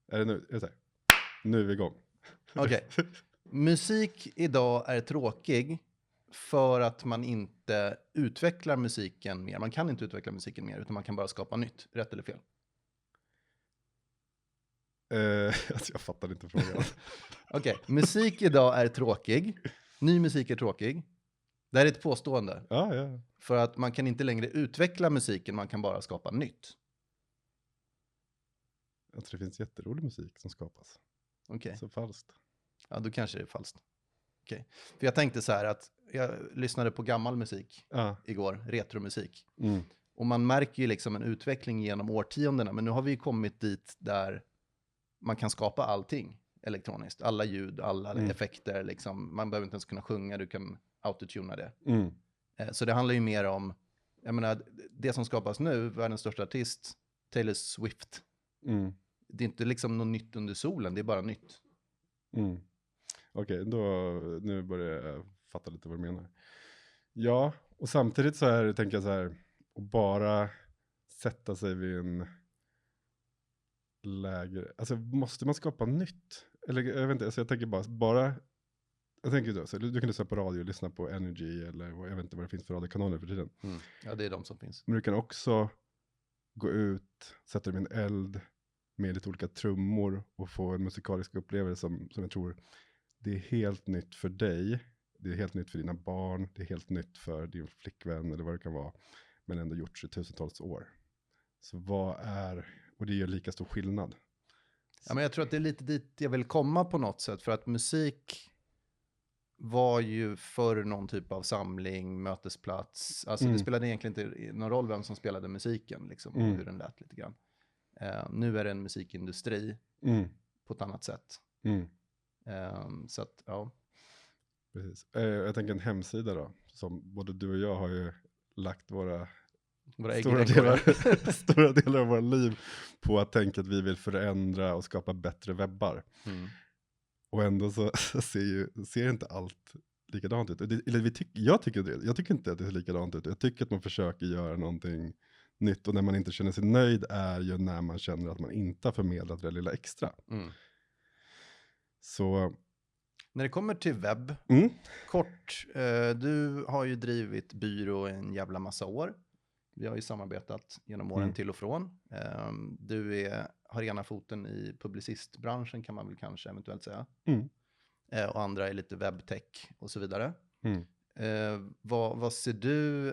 Är det nu? Är det så här? Nu är vi igång. Okej. Musik idag är tråkig för att man inte utvecklar musiken mer. Man kan inte utveckla musiken mer, utan man kan bara skapa nytt. Rätt eller fel? Alltså jag fattar inte frågan. Okej, musik idag är tråkig. Ny musik är tråkig. Det här är ett påstående. Ja. För att man kan inte längre utveckla musiken, man kan bara skapa nytt. Jag tror det finns jätterolig musik som skapas. Okej, Så falskt. ja då kanske det är falskt. Okej, för jag tänkte så här att jag lyssnade på gammal musik Ja. igår, retromusik. Mm. Och man märker ju liksom en utveckling genom årtiondena. Men nu har vi ju kommit dit där man kan skapa allting elektroniskt. Alla ljud, alla effekter. Liksom. Man behöver inte ens kunna sjunga, du kan autotuna det. Mm. Så det handlar ju mer om, jag menar, det som skapas nu, världens största artist, Taylor Swift. Mm. Det är inte liksom något nytt under solen, det är bara nytt. Mm. Okej, nu börjar jag fatta lite vad du menar. Ja, och samtidigt så är det, tänker jag så här, att bara sätta sig vid en lägre, alltså måste man skapa nytt? Eller jag vet inte, alltså jag tänker bara jag tänker då, så du kan lyssna på radio och lyssna på Energy eller jag vet inte vad det finns för radiokanaler för tiden. Mm. Ja, det är de som finns. Men du kan också gå ut, sätta dig vid en eld med lite olika trummor och få en musikalisk upplevelse som jag tror det är helt nytt för dig. Det är helt nytt för dina barn. Det är helt nytt för din flickvän eller vad det kan vara. Men ändå gjorts i tusentals år. Så och det gör lika stor skillnad. Ja, men jag tror att det är lite dit jag vill komma på något sätt. För att musik var ju förr någon typ av samling, mötesplats. Alltså det spelade egentligen inte någon roll vem som spelade musiken liksom, och hur den lät lite grann. Nu är det en musikindustri på ett annat sätt. Så att, ja. Precis. Jag tänker en hemsida då. Som både du och jag har ju lagt våra stora delar av våra liv på att tänka att vi vill förändra och skapa bättre webbar. Och ändå så ser inte allt likadant ut. Jag tycker inte att det ser likadant ut. Jag tycker att man försöker göra någonting nytt. Och när man inte känner sig nöjd är ju när man känner att man inte har förmedlat det lilla extra. Så när det kommer till webb, kort, du har ju drivit byrå en jävla massa år. Vi har ju samarbetat genom åren till och från. Du har ena foten i publicistbranschen kan man väl kanske eventuellt säga. Och andra är lite webbtech och så vidare. Vad ser du,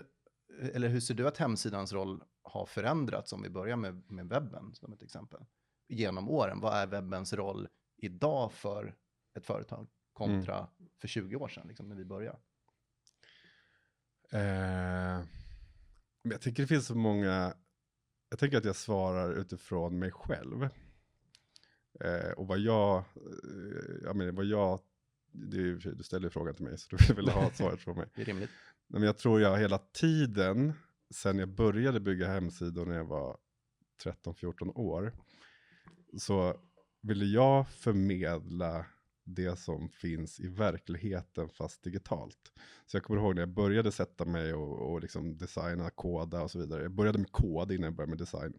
eller hur ser du att hemsidans roll har förändrats om vi börjar med webben som ett exempel? Genom åren, vad är webbens roll idag för ett företag kontra för 20 år sedan liksom, när vi började? Men jag tycker det finns så många. Jag tänker att jag svarar utifrån mig själv. Och du ställer frågan till mig så du vill ha svaret från mig. Det är rimligt. Men jag tror jag hela tiden sen jag började bygga hemsidor när jag var 13-14 år så ville jag förmedla det som finns i verkligheten fast digitalt. Så jag kommer ihåg när jag började sätta mig och liksom designa, koda och så vidare. Jag började med kod innan jag började med design.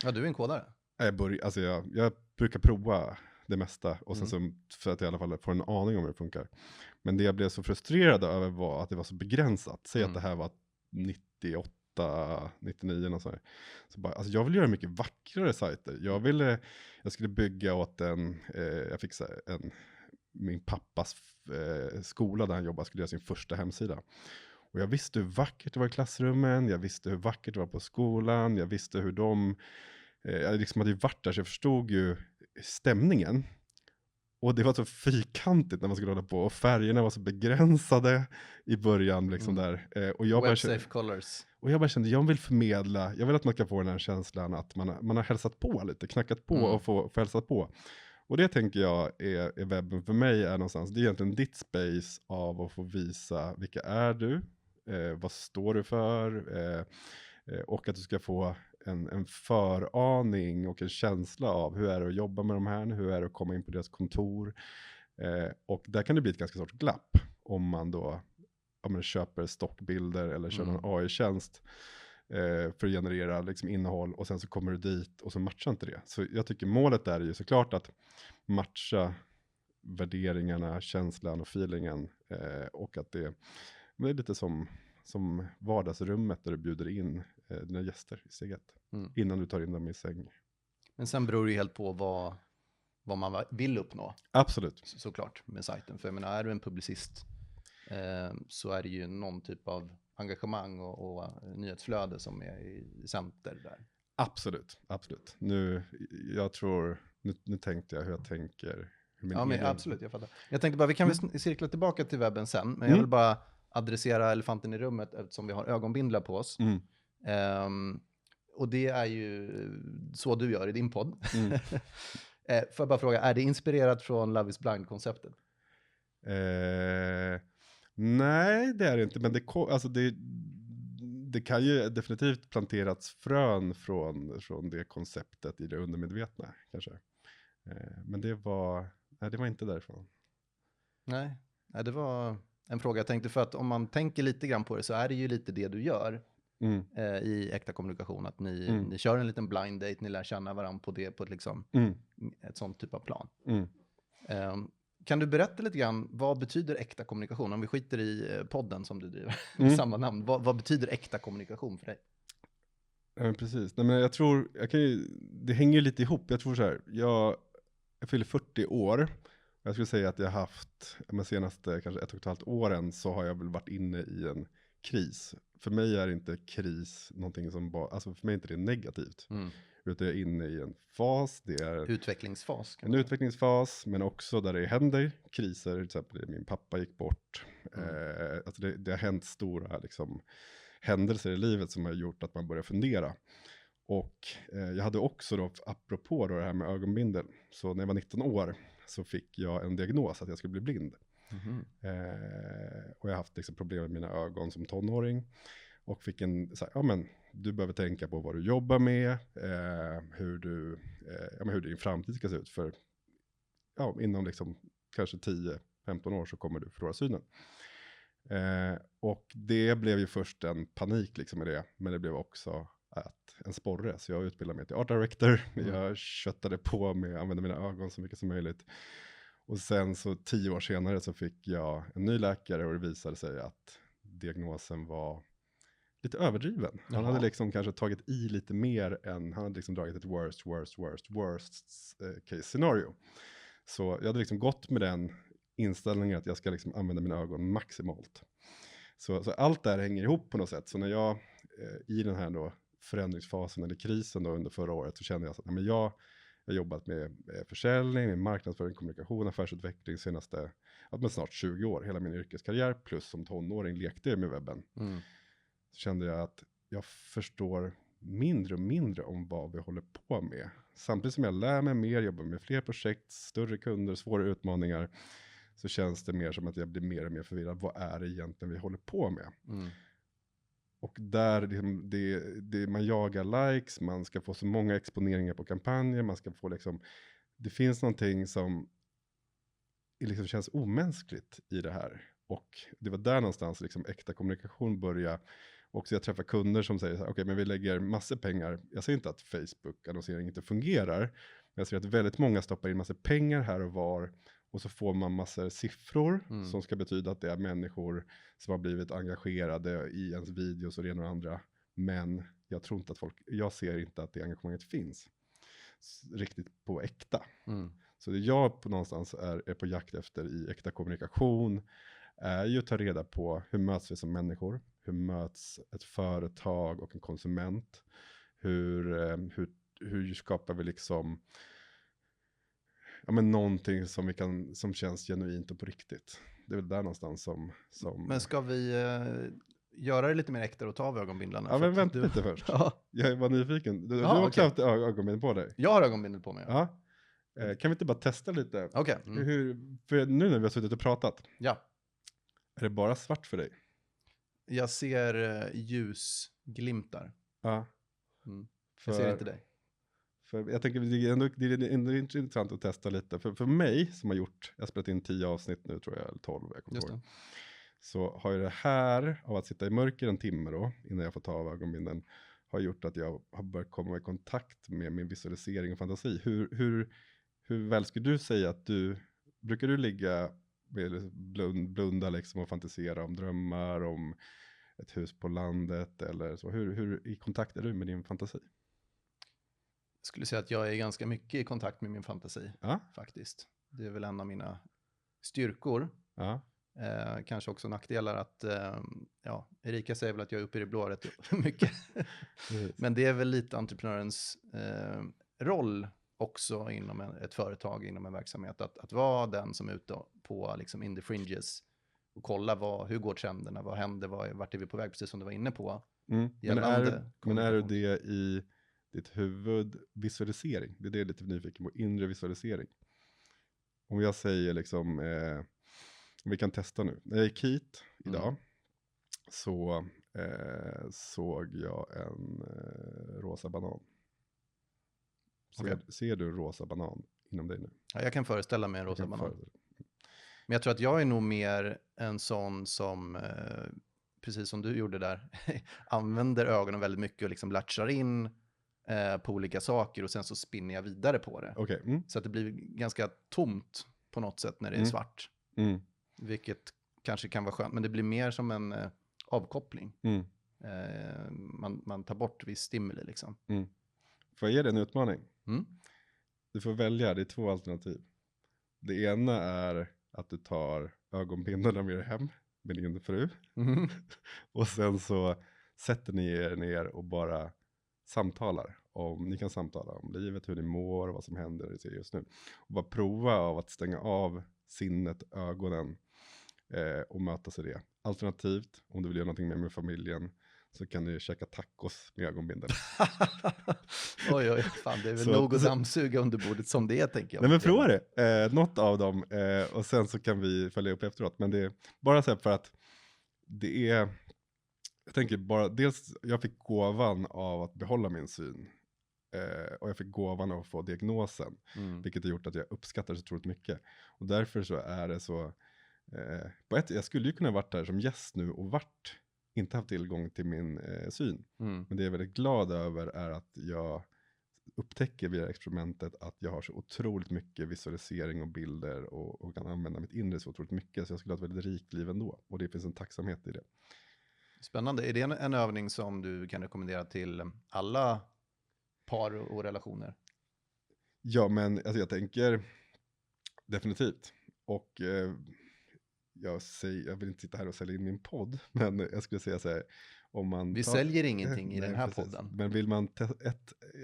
Ja, du är en kodare. Jag brukar prova det mesta och sen så, för att jag i alla fall får en aning om hur det funkar. Men det jag blev så frustrerad över var att det var så begränsat. Säg att det här var 98, 99 och så här. Så bara, alltså jag vill göra mycket vackrare sajter. Jag skulle bygga åt jag fick min pappas skola där han jobbade skulle göra sin första hemsida. Och jag visste hur vackert det var i klassrummen, jag visste hur vackert det var på skolan, jag visste hur jag liksom hade ju varit där så jag förstod ju stämningen. Och det var så fyrkantigt när man skulle hålla på och färgerna var så begränsade i början liksom där. Och jag bara safe colors. Och jag bara kände, jag vill förmedla, jag vill att man ska få den här känslan att man har hälsat på lite, knackat på och få hälsat på. Och det tänker jag är webben för mig är någonstans, det är egentligen ditt space av att få visa vilka är du, vad står du för och att du ska få en föraning och en känsla av hur är det att jobba med de här, hur är det att komma in på deras kontor. Och där kan det bli ett ganska stort glapp om man då köper stockbilder eller kör någon AI-tjänst. för att generera liksom innehåll, och sen så kommer du dit och så matchar inte det. Så jag tycker målet där är ju såklart att matcha värderingarna, känslan och feelingen, och att det är lite som vardagsrummet där du bjuder in dina gäster i steg 1 innan du tar in dem i säng. Men sen beror det ju helt på vad man vill uppnå. Absolut. Såklart med sajten. För jag menar, är du en publicist så är det ju någon typ av engagemang och nyhetsflöde som är i center där. Absolut. Nu tänkte jag hur jag tänker. Men absolut, jag fattar. Jag tänkte bara, vi kan väl cirkla tillbaka till webben sen, men jag vill bara adressera elefanten i rummet eftersom vi har ögonbindlar på oss. Och det är ju så du gör i din podd. Får jag bara fråga, är det inspirerat från Love is Blind-konceptet? Nej, det är det inte, men det kan ju definitivt planterats frön från det konceptet i det undermedvetna kanske. Men det var inte därifrån. Nej, det var en fråga jag tänkte, för att om man tänker lite grann på det så är det ju lite det du gör i äkta kommunikation, att ni kör en liten blind date, ni lär känna varandra på ett liksom ett sånt typ av plan. Kan du berätta lite grann, vad betyder äkta kommunikation? Om vi skiter i podden som du driver, samma namn. Vad betyder äkta kommunikation för dig? Ja, precis. Nej, men jag tror, det hänger lite ihop. Jag tror så här, jag fyller 40 år. Jag skulle säga att jag har haft, de senaste kanske 1,5 åren så har jag väl varit inne i en kris. För mig är inte kris någonting som bara, alltså för mig är inte det negativt. Utan jag är inne i en fas, det är utvecklingsfas. En utvecklingsfas, men också där det händer kriser. Till exempel min pappa gick bort. Alltså det har hänt stora liksom händelser i livet som har gjort att man börjar fundera. Och jag hade också då, apropå då det här med ögonbindel, så när jag var 19 år så fick jag en diagnos att jag skulle bli blind. Och jag har haft liksom problem med mina ögon som tonåring. Och fick du behöver tänka på vad du jobbar med, hur din framtid ska se ut. För inom liksom kanske 10-15 år så kommer du förlora synen. Och det blev ju först en panik liksom i det, men det blev också en sporre. Så jag utbildade mig till art director. Jag köttade på med att använda mina ögon så mycket som möjligt. Och sen så 10 år senare så fick jag en ny läkare och det visade sig att diagnosen var lite överdriven. Han hade liksom kanske tagit i lite mer än, han hade liksom dragit ett worst case scenario. Så jag hade liksom gått med den inställningen att jag ska liksom använda mina ögon maximalt. Så allt där hänger ihop på något sätt. Så när jag i den här då förändringsfasen eller krisen då under förra året så kände jag att jag har jobbat med försäljning, med marknadsföring, kommunikation, affärsutveckling senaste snart 20 år. Hela min yrkeskarriär plus som tonåring lekte jag med webben. Så kände jag att jag förstår mindre och mindre om vad vi håller på med. Samtidigt som jag lär mig mer, jobbar med fler projekt, större kunder, svåra utmaningar, så känns det mer som att jag blir mer och mer förvirrad. Vad är det egentligen vi håller på med? Och där man jagar likes, man ska få så många exponeringar på kampanjer, man ska få liksom, det finns någonting som liksom känns omänskligt i det här. Och det var där någonstans liksom äkta kommunikation började. Och så jag träffar kunder som säger så här, okej, men vi lägger massor pengar. Jag säger inte att Facebook-annonsering inte fungerar. Men jag ser att väldigt många stoppar in massor pengar här och var. Och så får man massor siffror som ska betyda att det är människor som har blivit engagerade i ens videos och det ena och andra. Men jag ser inte att det engagemanget finns riktigt på äkta. Så det jag på någonstans är på jakt efter i äkta kommunikation är ju att ta reda på hur möts vi som människor. Hur möts ett företag och en konsument? Hur skapar vi liksom någonting som känns genuint och på riktigt? Det är väl där någonstans som... Men ska vi göra det lite mer äkta och ta av ögonbindlarna? Ja, men vänta lite först. Jag var nyfiken. Du har också haft ögonbindel på dig? Jag har ögonbindel på mig. Ja. Kan vi inte bara testa lite? Okej. För nu när vi har suttit och pratat. Ja. Är det bara svart för dig? Jag ser ljusglimtar. Ja. Jag ser inte dig. För jag tänker det är ändå intressant att testa lite. För mig som har jag har spelat in 10 avsnitt nu tror jag, eller 12. Jag kommer ihåg. så har ju det här av att sitta i mörker en timme då, innan jag får ta av ögonbindeln, har gjort att jag har börjat komma i kontakt med min visualisering och fantasi. Hur väl skulle du säga att brukar du ligga blunda liksom och fantisera om drömmar, om ett hus på landet eller så? Hur i kontakt är du med din fantasi? Jag skulle säga att jag är ganska mycket i kontakt med min fantasi, Ja. faktiskt. Det är väl en av mina styrkor. Ja. Kanske också nackdelar att, Erika säger väl att jag är uppe i det blå rätt mycket. Men det är väl lite entreprenörens roll också inom ett företag, inom en verksamhet. Att vara den som är ute på liksom in the fringes och kolla hur går trenderna, vad händer, vart är vi på väg, precis som du var inne på. Men är det i ditt huvud visualisering? Det är det jag är lite nyfiken på, inre visualisering. Om jag säger liksom, vi kan testa nu. När jag gick hit idag så såg jag en rosa banan. Ser du en rosa banan inom dig nu? Ja, jag kan föreställa mig en rosa banan. Men jag tror att jag är nog mer en sån som, precis som du gjorde där, använder ögonen väldigt mycket och liksom latchar in på olika saker och sen så spinner jag vidare på det. Okay. Så att det blir ganska tomt på något sätt när det är svart. Vilket kanske kan vara skönt, men det blir mer som en avkoppling. Man tar bort viss stimuli liksom. Får jag ge dig en utmaning? Du får välja, det är 2 alternativ. Det ena är att du tar ögonbindeln med dig hem med din fru. Och sen så sätter ni er ner och bara samtalar. Ni kan samtala om livet, hur ni mår, vad som händer just nu. Och bara prova av att stänga av sinnet, ögonen och mötas i det. Alternativt, om du vill göra någonting med familjen, så kan ni käka tacos med ögonbindeln. oj, fan, det är väl nog att dammsuga under bordet som det är, tänker jag. Nej, men prova det. Något av dem. Och sen så kan vi följa upp efteråt. Men det är bara så här för att det är... Jag tänker bara, dels jag fick gåvan av att behålla min syn. Och jag fick gåvan av att få diagnosen. Vilket har gjort att jag uppskattar så otroligt mycket. Och därför så är det så... jag skulle ju kunna varit där som gäst nu och inte haft tillgång till min syn. Men det jag är väldigt glad över är att jag upptäcker via experimentet att jag har så otroligt mycket visualisering och bilder och kan använda mitt inre så otroligt mycket. Så jag skulle ha ett väldigt rikt liv ändå. Och det finns en tacksamhet i det. Spännande. Är det en övning som du kan rekommendera till alla par och relationer? Ja, men alltså, jag tänker definitivt. Och jag vill inte sitta här och sälja in min podd, men jag skulle säga så här, vi säljer ingenting i den här podden. Men vill man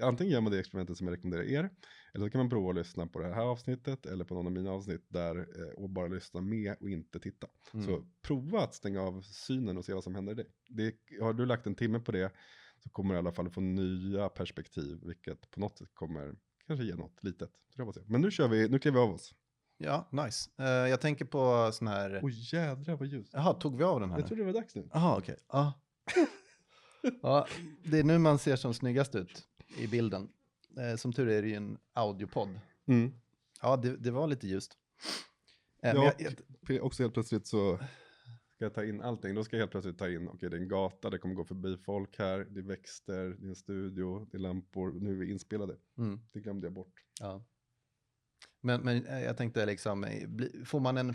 antingen gör man det experimentet som jag rekommenderar er, eller så kan man prova att lyssna på det här avsnittet eller på någon av mina avsnitt där och bara lyssna med och inte titta. Så prova att stänga av synen och se vad som händer i dig. Har du lagt en timme på det, så kommer du i alla fall få nya perspektiv, vilket på något sätt kommer kanske ge något litet. Men nu kliver vi av oss. Ja, nice. Jag tänker på sån här... Jädrar vad ljus. Jaha, tog vi av den här? Jag tror det var dags nu. Jaha, okej. Ja, det är nu man ser som snyggast ut i bilden. Som tur är det ju en audiopodd. Ja, det var lite ljust. Också helt plötsligt så ska jag ta in allting. Då ska jag helt plötsligt ta in, det är en gata, det kommer gå förbi folk här, det är växter, det är en studio, det är lampor, nu är vi inspelade. Det glömde jag bort. Ja. Men jag tänkte liksom, får man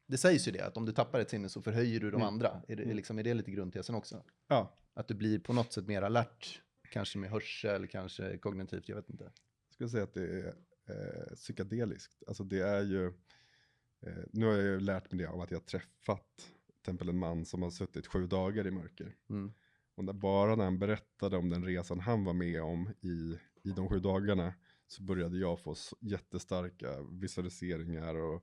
det sägs ju det, att om du tappar ett sinne så förhöjer du de andra. Är det lite grundtesen också? Ja. Att du blir på något sätt mer alert, kanske med hörsel, kanske kognitivt, jag vet inte. Jag skulle säga att det är psykedeliskt. Alltså det är ju, nu har jag ju lärt mig det av att jag har träffat till exempel en man som har suttit 7 dagar i mörker. Och när han berättade om den resan han var med om i de 7 dagarna, så började jag få jättestarka visualiseringar.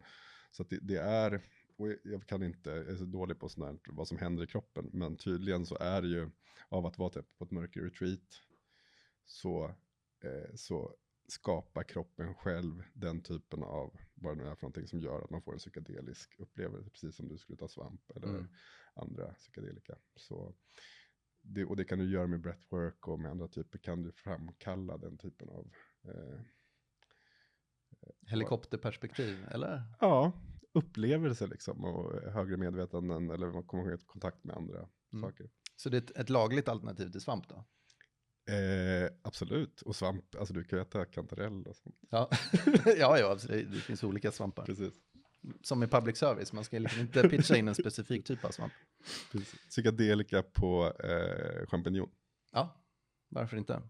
Så att det är, och jag är så dålig på sånt här, vad som händer i kroppen. Men tydligen så är det ju, av att vara typ på ett mörker-retreat, så skapar kroppen själv den typen av, vad det nu är för någonting som gör att man får en psykedelisk upplevelse. Precis som du skulle ta svamp eller andra psykedelika. Så det kan du göra med breathwork och med andra typer, kan du framkalla den typen av... helikopterperspektiv, eller? Ja, upplevelser liksom, och högre medvetanden, eller man kommer i kontakt med andra saker. Så det är ett lagligt alternativ till svamp då? Absolut, och svamp, alltså du kan ju äta kantarell och sånt. Ja, ja absolut. Det finns olika svampar. Precis. Som i public service, man ska liksom inte pitcha in en specifik typ av svamp. Precis. Psykedelika på champinjon. Ja, varför inte?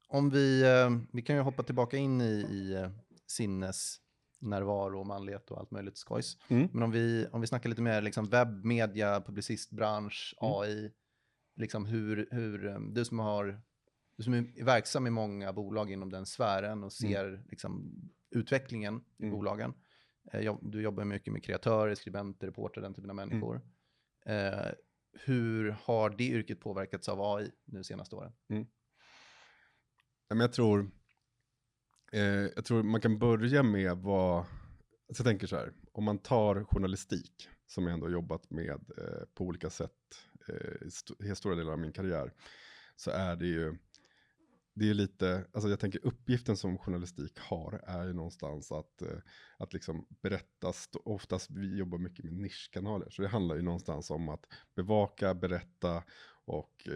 Om vi kan ju hoppa tillbaka in i sinnesnärvaro och manlighet och allt möjligt skojs. Men om vi snackar lite mer liksom webb, media, publicistbransch, AI, liksom hur du som är verksam i många bolag inom den sfären och ser liksom utvecklingen i bolagen. Du jobbar mycket med kreatörer, skribenter, reporter, den typen av människor. Hur har det yrket påverkats av AI nu senaste åren? Men jag tror man kan börja med alltså jag tänker så här, om man tar journalistik, som jag ändå jobbat med på olika sätt i stora delar av min karriär, så är det är lite, alltså jag tänker uppgiften som journalistik har är ju någonstans att liksom berätta, oftast vi jobbar mycket med nischkanaler, så det handlar ju någonstans om att bevaka, berätta och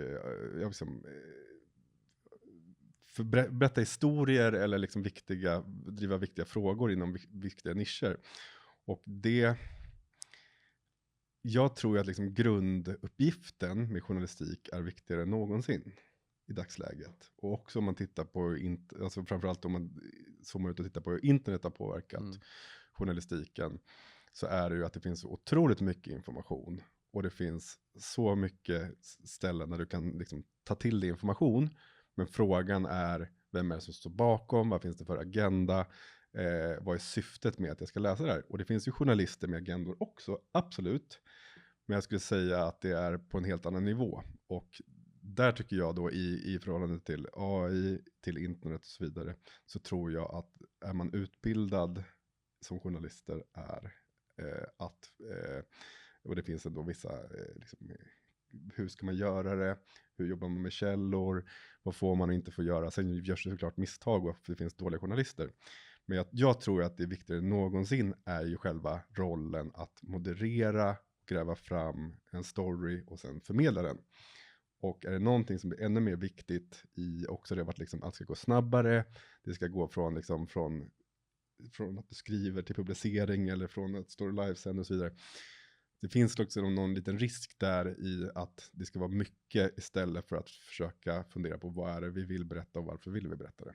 berätta historier eller liksom driva viktiga frågor inom viktiga nischer. Och jag tror att liksom grunduppgiften med journalistik är viktigare än någonsin i dagsläget. Och också om man tittar på, alltså framförallt om man zoomar ut och tittar på hur internet har påverkat journalistiken, så är det ju att det finns otroligt mycket information. Och det finns så mycket ställen där du kan liksom ta till dig information. Men frågan är, vem är det som står bakom? Vad finns det för agenda? Vad är syftet med att jag ska läsa det här? Och det finns ju journalister med agendor också, absolut. Men jag skulle säga att det är på en helt annan nivå. Och där tycker jag då i förhållande till AI, till internet och så vidare, så tror jag att är man utbildad som journalister och det finns ändå vissa liksom, hur ska man göra det? Hur jobbar man med källor? Vad får man och inte få göra? Sen görs det såklart misstag och det finns dåliga journalister. Men jag tror att det är viktigare än någonsin är ju själva rollen att moderera, gräva fram en story och sen förmedla den. Och är det någonting som blir ännu mer viktigt i också det att liksom allt ska gå snabbare, det ska gå från att du skriver till publicering eller från att stå livesänd och så vidare. Det finns också någon liten risk där i att det ska vara mycket istället för att försöka fundera på vad är det vi vill berätta och varför vill vi berätta det.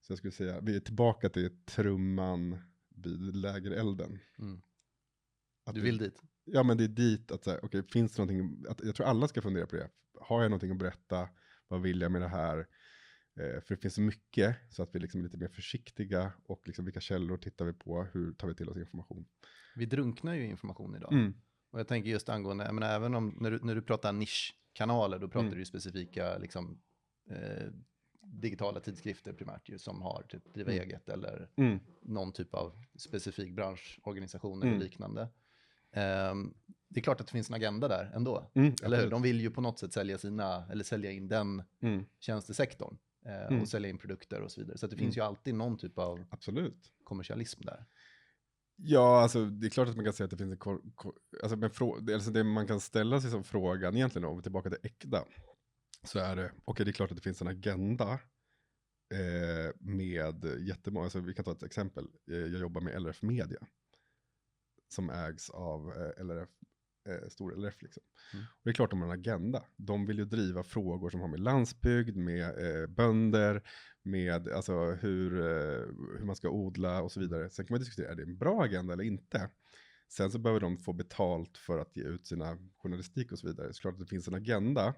Så jag skulle säga, vi är tillbaka till trumman vid lägerelden. Du vill dit? Ja, men det är dit att säga, okej, finns det någonting, jag tror alla ska fundera på det. Har jag någonting att berätta? Vad vill jag med det här? För det finns så mycket så att vi liksom är lite mer försiktiga och liksom vilka källor tittar vi på? Hur tar vi till oss information? Vi drunknar ju information idag. Och jag tänker just angående, jag menar, även om när du pratar nischkanaler, då pratar du ju specifika liksom, digitala tidskrifter primärt ju, som har typ driva eget eller någon typ av specifik branschorganisation eller liknande. Det är klart att det finns en agenda där ändå, eller hur? De vill ju på något sätt sälja in den tjänstesektorn och sälja in produkter och så vidare. Så att det finns ju alltid någon typ av kommersialism där. Ja, alltså det är klart att man kan säga att det finns alltså det man kan ställa sig som frågan egentligen, om vi tillbaka till äkta, så är det, okej, det är klart att det finns en agenda med jättemånga, alltså vi kan ta ett exempel, jag jobbar med LRF Media som ägs av LRF, stor LRF liksom. Och det är klart de har en agenda. De vill ju driva frågor som har med landsbygd, med bönder, med alltså hur man ska odla och så vidare. Sen kan man diskutera, är det en bra agenda eller inte? Sen så behöver de få betalt för att ge ut sina journalistik och så vidare. Så klart att det finns en agenda.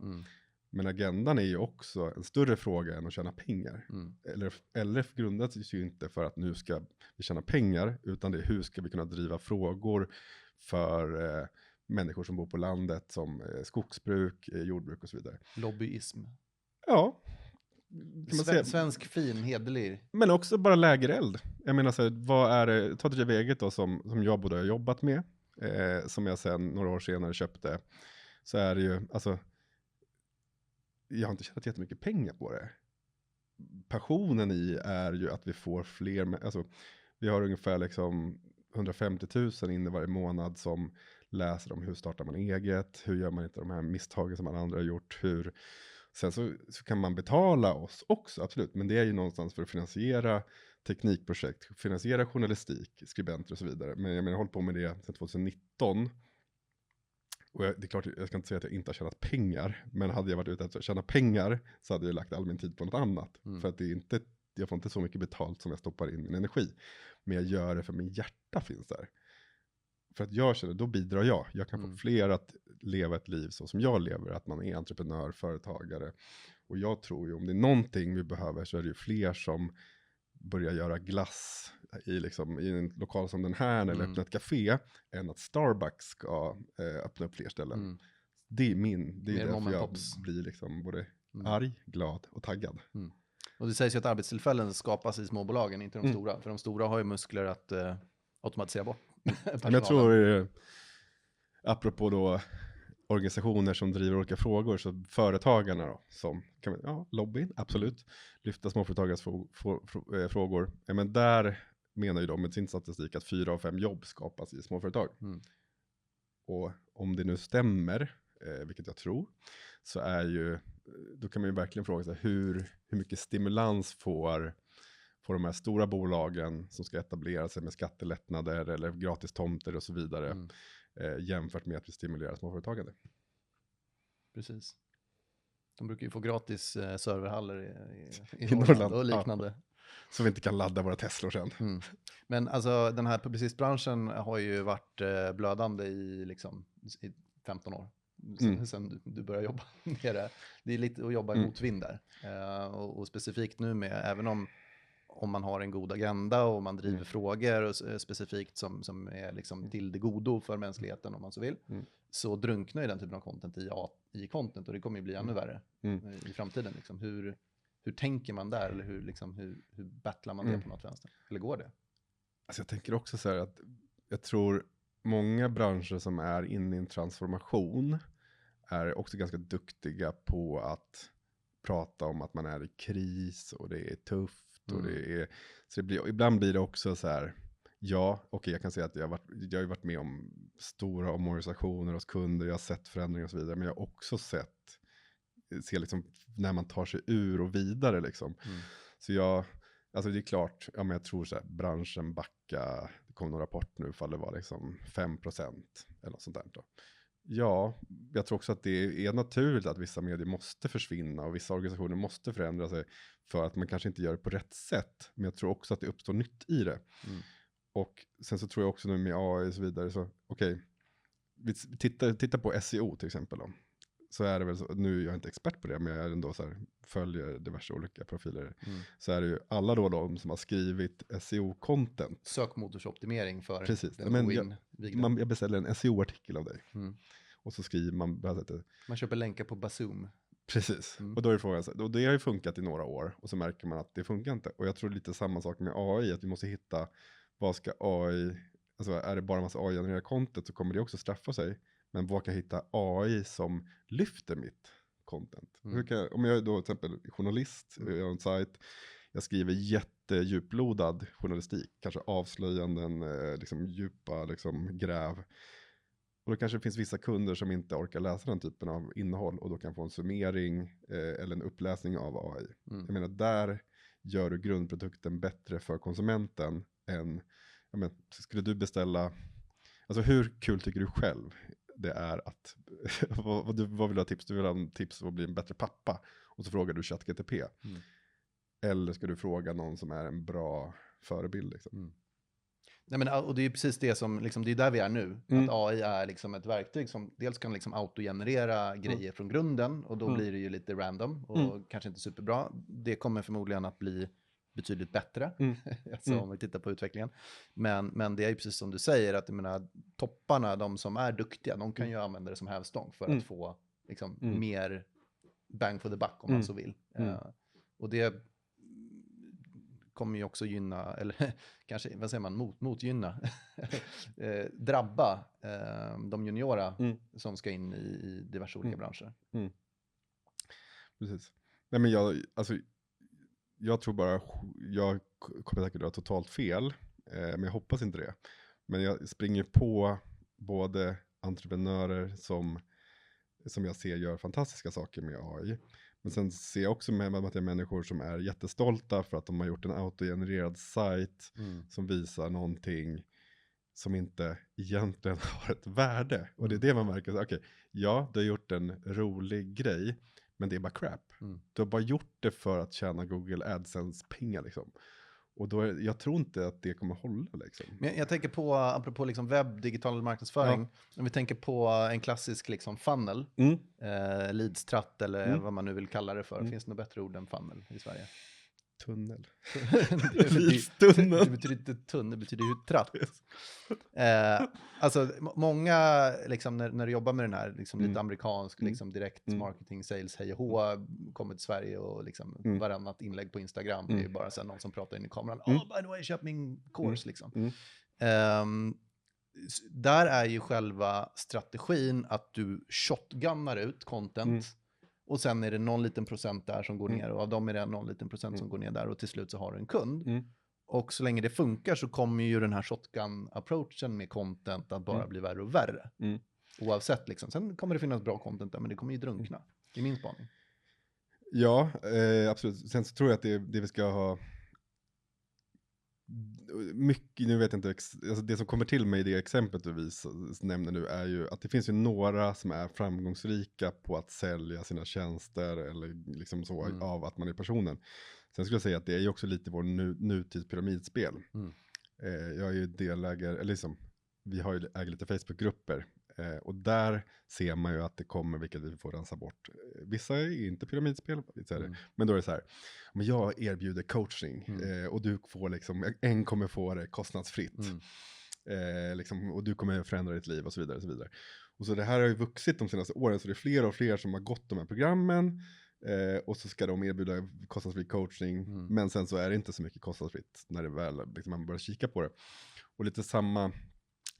Men agendan är ju också en större fråga än att tjäna pengar. LRF grundas ju inte för att nu ska vi tjäna pengar, utan det är hur ska vi kunna driva frågor för människor som bor på landet, som skogsbruk, jordbruk och så vidare. Lobbyism. Ja. Svensk fin, hederlig. Men också bara lägereld. Jag menar så här, vad är det, ta driva eget då som jag både har jobbat med, som jag sen några år senare köpte, så är det ju, alltså jag har inte tjänat jättemycket pengar på det. Passionen i är ju att vi får fler, alltså vi har ungefär liksom 150 000 inne varje månad som läser om hur startar man eget, hur gör man inte de här misstagen som alla andra har gjort, sen så kan man betala oss också, absolut, men det är ju någonstans för att finansiera teknikprojekt, finansiera journalistik, skribenter och så vidare. Men jag menar, jag har hållit på med det sedan 2019. Och det är klart, jag ska inte säga att jag inte har tjänat pengar, men hade jag varit ute efter att tjäna pengar så hade jag lagt all min tid på något annat. För att jag får inte så mycket betalt som jag stoppar in min energi. Men jag gör det för min hjärta finns där. För att jag känner, då bidrar jag. Jag kan få fler att leva ett liv så som jag lever, att man är entreprenör, företagare. Och jag tror ju om det är någonting vi behöver så är det ju fler som börjar göra glass i en lokal som den här eller öppna ett café än att Starbucks ska öppna upp fler ställen. Det är därför jag blir liksom både arg, glad och taggad. Och det sägs ju att arbetstillfällen skapas i småbolagen, inte de stora. För de stora har ju muskler att automatisera bort personalen. Men jag tror, apropå då organisationer som driver olika frågor, så företagarna då, som kan lobbyn, absolut, lyfta småföretagares frågor. Ja, men där menar ju de med sin statistik att 4 av 5 jobb skapas i småföretag. Och om det nu stämmer, vilket jag tror, så då kan man ju verkligen fråga sig hur mycket stimulans får de här stora bolagen som ska etablera sig med skattelättnader eller gratis tomter och så vidare, jämfört med att vi stimulerar småföretagande. Precis. De brukar ju få gratis serverhallar i Norrland och liknande. Ja, så vi inte kan ladda våra Teslor sen. Men alltså den här publicistbranschen har ju varit blödande i 15 år. Sen du börjar jobba med det. Det är lite att jobba i motvind där. Och specifikt nu med, även om man har en god agenda och man driver frågor och specifikt som är liksom till det godo för mänskligheten om man så vill, så drunknar ju den typen av content i content, och det kommer ju bli ännu värre i framtiden. Liksom. Hur tänker man där, eller hur battlar man det på något vänster? Eller går det? Alltså jag tänker också så här att jag tror många branscher som är inne i en transformation är också ganska duktiga på att prata om att man är i kris och det är tufft. Och ibland blir det också så här, jag kan säga att jag har varit med om stora omorganisationer hos kunder, jag har sett förändringar och så vidare, men jag har också ser liksom när man tar sig ur och vidare liksom. Så alltså det är klart, men jag tror så här, branschen backa, det kom någon rapport nu för det var liksom 5% eller något sånt där då. Ja, jag tror också att det är naturligt att vissa medier måste försvinna och vissa organisationer måste förändra sig för att man kanske inte gör det på rätt sätt. Men jag tror också att det uppstår nytt i det. Och sen så tror jag också nu med AI och så vidare, så vi tittar på SEO till exempel då. Så är det väl så, nu är jag inte expert på det, men jag är ändå så här, följer diverse olika profiler. Så är det ju alla då de som har skrivit SEO-content. Sökmotorsoptimering för precis. den Jag beställer en SEO-artikel av dig. Och så skriver man. Man köper länkar på Bazoom. Precis. Och då är det frågan, och det har ju funkat i några år. Och så märker man att det funkar inte. Och jag tror lite samma sak med AI, att vi måste hitta, vad ska AI, alltså är det bara en massa AI-genererade content så kommer det också straffa sig. Men vad kan jag hitta AI som lyfter mitt content? Om jag är då till exempel journalist, jag har en sajt, jag skriver jättedjuplodad journalistik, kanske avslöjanden, liksom djupa liksom gräv. Och då kanske det finns vissa kunder som inte orkar läsa den typen av innehåll och då kan få en summering eller en uppläsning av AI. Jag menar, där gör du grundprodukten bättre för konsumenten än, skulle du beställa, alltså hur kul tycker du själv det är att, vad vill du ha tips? Du vill ha tips för att bli en bättre pappa och så frågar du ChatGPT. Eller ska du fråga någon som är en bra förebild liksom? Nej, men, och det är ju precis det som, liksom, det är där vi är nu. Att AI är liksom ett verktyg som dels kan liksom autogenerera grejer från grunden, och då blir det ju lite random och kanske inte superbra. Det kommer förmodligen att bli betydligt bättre, alltså, om vi tittar på utvecklingen. Men det är ju precis som du säger, att jag menar, topparna, de som är duktiga, de kan ju använda det som hävstång för att få liksom, mer bang for the buck, om man så vill. Och det kommer ju också gynna, eller kanske, vad säger man, motgynna, drabba de juniora som ska in i diverse olika branscher. Precis. Nej, men jag tror bara, jag kommer säkert att ha totalt fel, men jag hoppas inte det. Men jag springer på både entreprenörer som jag ser gör fantastiska saker med AI. Men sen ser jag också med att det är människor som är jättestolta för att de har gjort en autogenererad sajt som visar någonting som inte egentligen har ett värde. Och det är det man märker. Okej, ja, du har gjort en rolig grej, men det är bara crap. Du har bara gjort det för att tjäna Google AdSense-pengar liksom. Och då jag tror inte att det kommer hålla liksom. Men jag tänker på, apropå liksom webb, digital marknadsföring, om vi tänker på en klassisk liksom funnel, leadstratt eller vad man nu vill kalla det för. Finns det något bättre ord än funnel i Sverige? Tunnel. Det betyder inte tunnel, det betyder ju tratt. Alltså många, liksom, när du jobbar med den här liksom, lite amerikansk liksom, direkt marketing, sales, hej och hå, kommer till Sverige och liksom, varannat inlägg på Instagram, det är bara så här, någon som pratar in i kameran. By the way, köp min course liksom. Där är ju själva strategin att du shotgunnar ut content. Och sen är det någon liten procent där som går ner. Och av dem är det någon liten procent som går ner där. Och till slut så har du en kund. Och så länge det funkar så kommer ju den här shotgun-approachen med content att bara bli värre och värre. Oavsett liksom. Sen kommer det finnas bra content där, men det kommer ju drunkna. Det är min spaning. Ja, absolut. Sen så tror jag att det vi ska ha mycket, nu vet jag inte, alltså det som kommer till mig i det exemplet vi nämner nu är ju att det finns ju några som är framgångsrika på att sälja sina tjänster eller liksom så av att man är personen. Sen skulle jag säga att det är ju också lite vår nutidspyramidspel. Jag är ju delägare, eller liksom, vi har ju äger lite Facebookgrupper. Och där ser man ju att det kommer, vilket vi får rensa bort. Vissa är inte pyramidspel, men då är det så här. Men jag erbjuder coaching och du får liksom, en kommer få det kostnadsfritt. Liksom, och du kommer förändra ditt liv och så vidare. Och så vidare. Och så det här har ju vuxit de senaste åren, så det är fler och fler som har gått de här programmen. Och så ska de erbjuda kostnadsfri coaching. Men sen så är det inte så mycket kostnadsfritt när det väl liksom, man börjar kika på det. Och lite samma,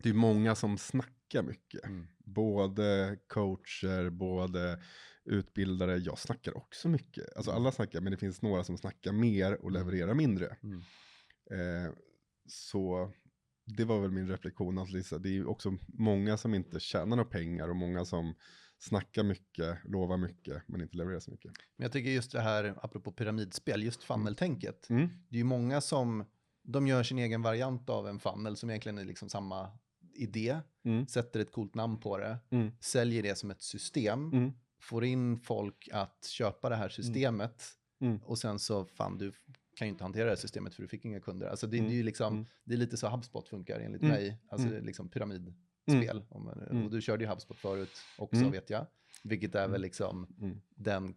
det är många som snackar mycket. Både coacher, både utbildare. Jag snackar också mycket. Alltså alla snackar, men det finns några som snackar mer och levererar mindre. Så det var väl min reflektion. Att Lisa, det är också många som inte tjänar några pengar och många som snackar mycket, lovar mycket, men inte levererar så mycket. Men jag tycker just det här, apropå pyramidspel, just funneltänket. Det är ju många som, de gör sin egen variant av en funnel som egentligen är liksom samma idé, sätter ett coolt namn på det, säljer det som ett system, får in folk att köpa det här systemet och sen så, fan, du kan ju inte hantera det här systemet för du fick inga kunder. Alltså det är ju liksom, det är lite så HubSpot funkar enligt mig, alltså det är liksom pyramidspel. Och du körde ju HubSpot förut också, vet jag, vilket är väl liksom den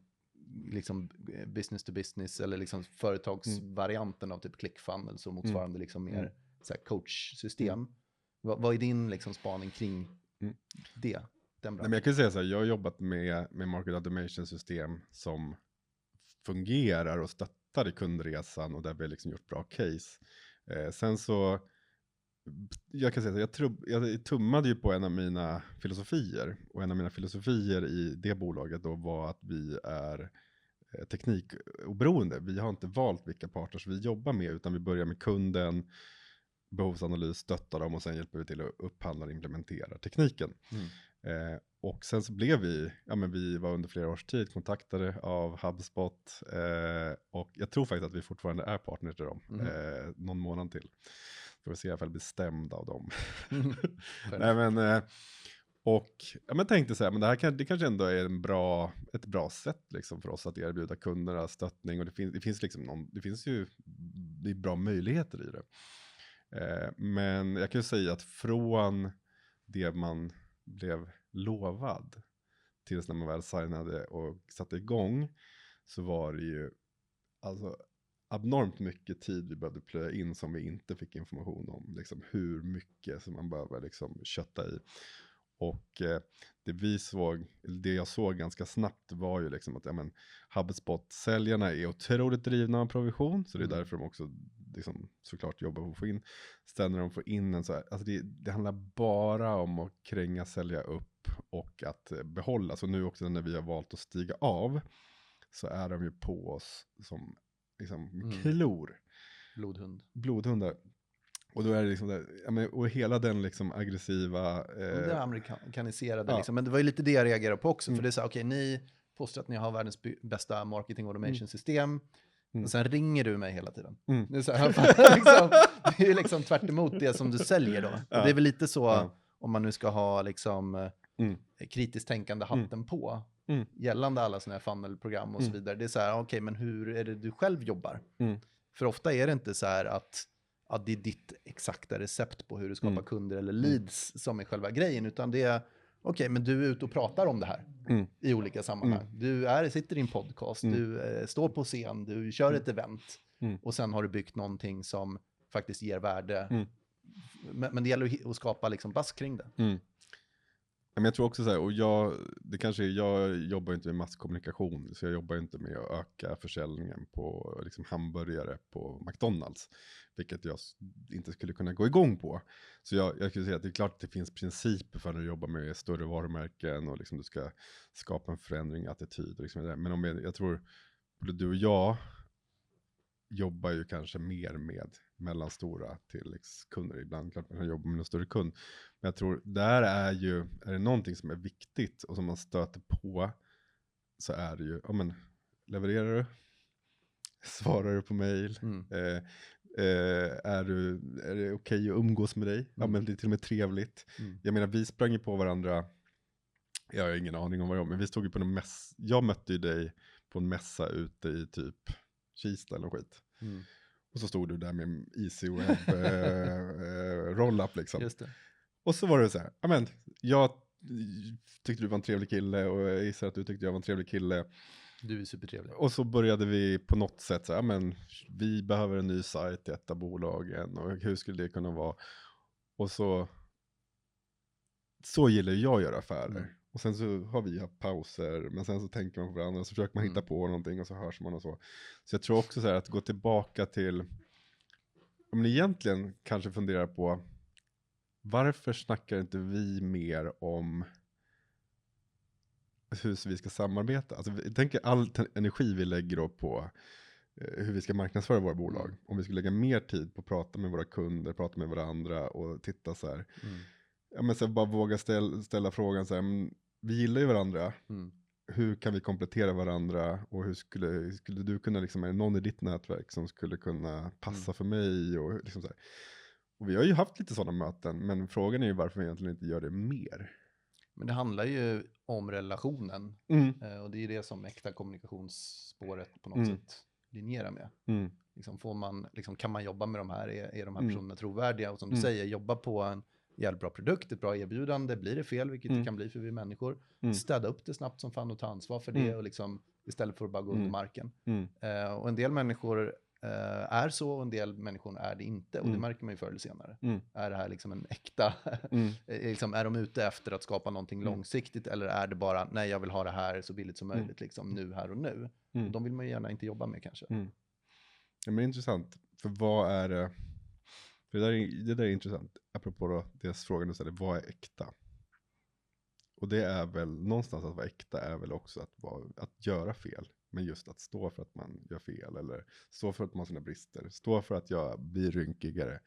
liksom business to business eller liksom företagsvarianten av typ ClickFunnels och motsvarande liksom mer så här coachsystem. Vad är din liksom spaning kring det? Nej, men jag kan säga så här, jag har jobbat med market automation system som fungerar och stöttar i kundresan och där vi har liksom gjort bra case. Sen så, jag kan säga så här, jag tummade ju på en av mina filosofier. Och en av mina filosofier i det bolaget då var att vi är teknikoberoende. Vi har inte valt vilka partners vi jobbar med, utan vi börjar med kunden, behovsanalys, stöttar dem och sen hjälper vi till att upphandla och implementera tekniken. Och sen så blev vi var under flera års tid kontaktade av HubSpot och jag tror faktiskt att vi fortfarande är partner till dem någon månad till. Får vi se ifall jag blir stämd av dem. Nej, men, och jag tänkte så här, men det kanske ändå är ett bra sätt liksom för oss att erbjuda kunderna stöttning och det finns ju bra möjligheter i det. Men jag kan ju säga att från det man blev lovad tills när man väl signade och satte igång så var det ju alltså abnormt mycket tid vi behövde plöja in som vi inte fick information om, liksom hur mycket som man behöver liksom kötta i. Och det jag såg ganska snabbt var ju liksom att HubSpot-säljarna är otroligt drivna av provision, så det är därför de också liksom, såklart jobbar på att få in. Sen när de får in en så här, alltså det handlar bara om att kränga, sälja upp och att behålla. Så nu också när vi har valt att stiga av så är de ju på oss som liksom klor. Blodhundar. Och då är det liksom och hela den liksom aggressiva... Det är amerikaniserade liksom. Men det var ju lite det jag reagerade på också. För det är så här, okej, ni påstår att ni har världens bästa marketing automation system. Och sen ringer du mig hela tiden. Det är så här, liksom, det är ju liksom tvärt emot det som du säljer då. Och det är väl lite så, om man nu ska ha liksom kritiskt tänkande hatten på. Gällande alla sådana här funnelprogram och så vidare. Det är så här, okej, men hur är det du själv jobbar? För ofta är det inte så här att det är ditt exakta recept på hur du skapar kunder eller leads som är själva grejen, utan det är okej, men du är ute och pratar om det här i olika sammanhang. Du sitter i en podcast, du står på scen, du kör ett event och sen har du byggt någonting som faktiskt ger värde. Men det gäller att skapa liksom buzz kring det. Men jag tror också så här, och jag jobbar inte med masskommunikation, så jag jobbar inte med att öka försäljningen på liksom hamburgare på McDonalds, vilket jag inte skulle kunna gå igång på. Så jag skulle säga att det är klart att det finns principer för när du jobbar med större varumärken och liksom du ska skapa en förändring i attityd och liksom det där. Men jag tror både du och jag jobbar ju kanske mer med mellanstora till kunder. Ibland klart man kan jobba med en större kund. Men jag tror där är det någonting som är viktigt och som man stöter på, så är det ju, levererar du? Svarar du på mejl? Är det okej att umgås med dig? Ja, men det är till och med trevligt. Jag menar, vi sprang ju på varandra, jag har ingen aning om vad men vi stod ju på en mässa. Jag mötte ju dig på en mässa ute i typ Kista eller skit. Och så stod du där med en easy web roll-up liksom. Just det. Och så var det så här, jag tyckte du var en trevlig kille och jag gissar att du tyckte jag var en trevlig kille. Du är supertrevlig. Och så började vi på något sätt så här, vi behöver en ny sajt i ett av bolagen och hur skulle det kunna vara? Och så gillar jag att göra affärer. Och sen så har vi haft pauser, men sen så tänker man på varandra och så försöker man hitta på någonting och så hörs man och så. Så jag tror också så här att gå tillbaka till, om ni egentligen kanske funderar på, varför snackar inte vi mer om hur vi ska samarbeta? Alltså jag tänker all energi vi lägger då på hur vi ska marknadsföra våra bolag. Om vi skulle lägga mer tid på att prata med våra kunder, prata med varandra och titta så här. Ja, men så bara våga ställa frågan så här, vi gillar ju varandra. Hur kan vi komplettera varandra? Och hur skulle du kunna, liksom, är det någon i ditt nätverk som skulle kunna passa för mig? Och, liksom så här. Och vi har ju haft lite sådana möten, men frågan är ju varför vi egentligen inte gör det mer. Men det handlar ju om relationen. Och det är det som äkta kommunikationsspåret på något sätt linjerar med. Liksom kan man jobba med de här, är de här personerna trovärdiga? Och som du säger, jobba på en jävligt bra produkt, ett bra erbjudande. Blir det fel, vilket det kan bli för vi människor, städa upp det snabbt som fan och ta ansvar för det och liksom, istället för att bara gå under marken. Och en del människor är så och en del människor är det inte, och det märker man ju förr eller senare. Är det här liksom en äkta liksom, är de ute efter att skapa någonting långsiktigt, eller är det bara, nej, jag vill ha det här så billigt som möjligt liksom, nu, här och nu. Och de vill man ju gärna inte jobba med kanske. Ja, men intressant, för vad är det? För det där är intressant, apropå då deras frågan du ställer, vad är äkta? Och det är väl någonstans att vara äkta är väl också att göra fel. Men just att stå för att man gör fel, eller stå för att man har sina brister, stå för att jag blir rynkigare.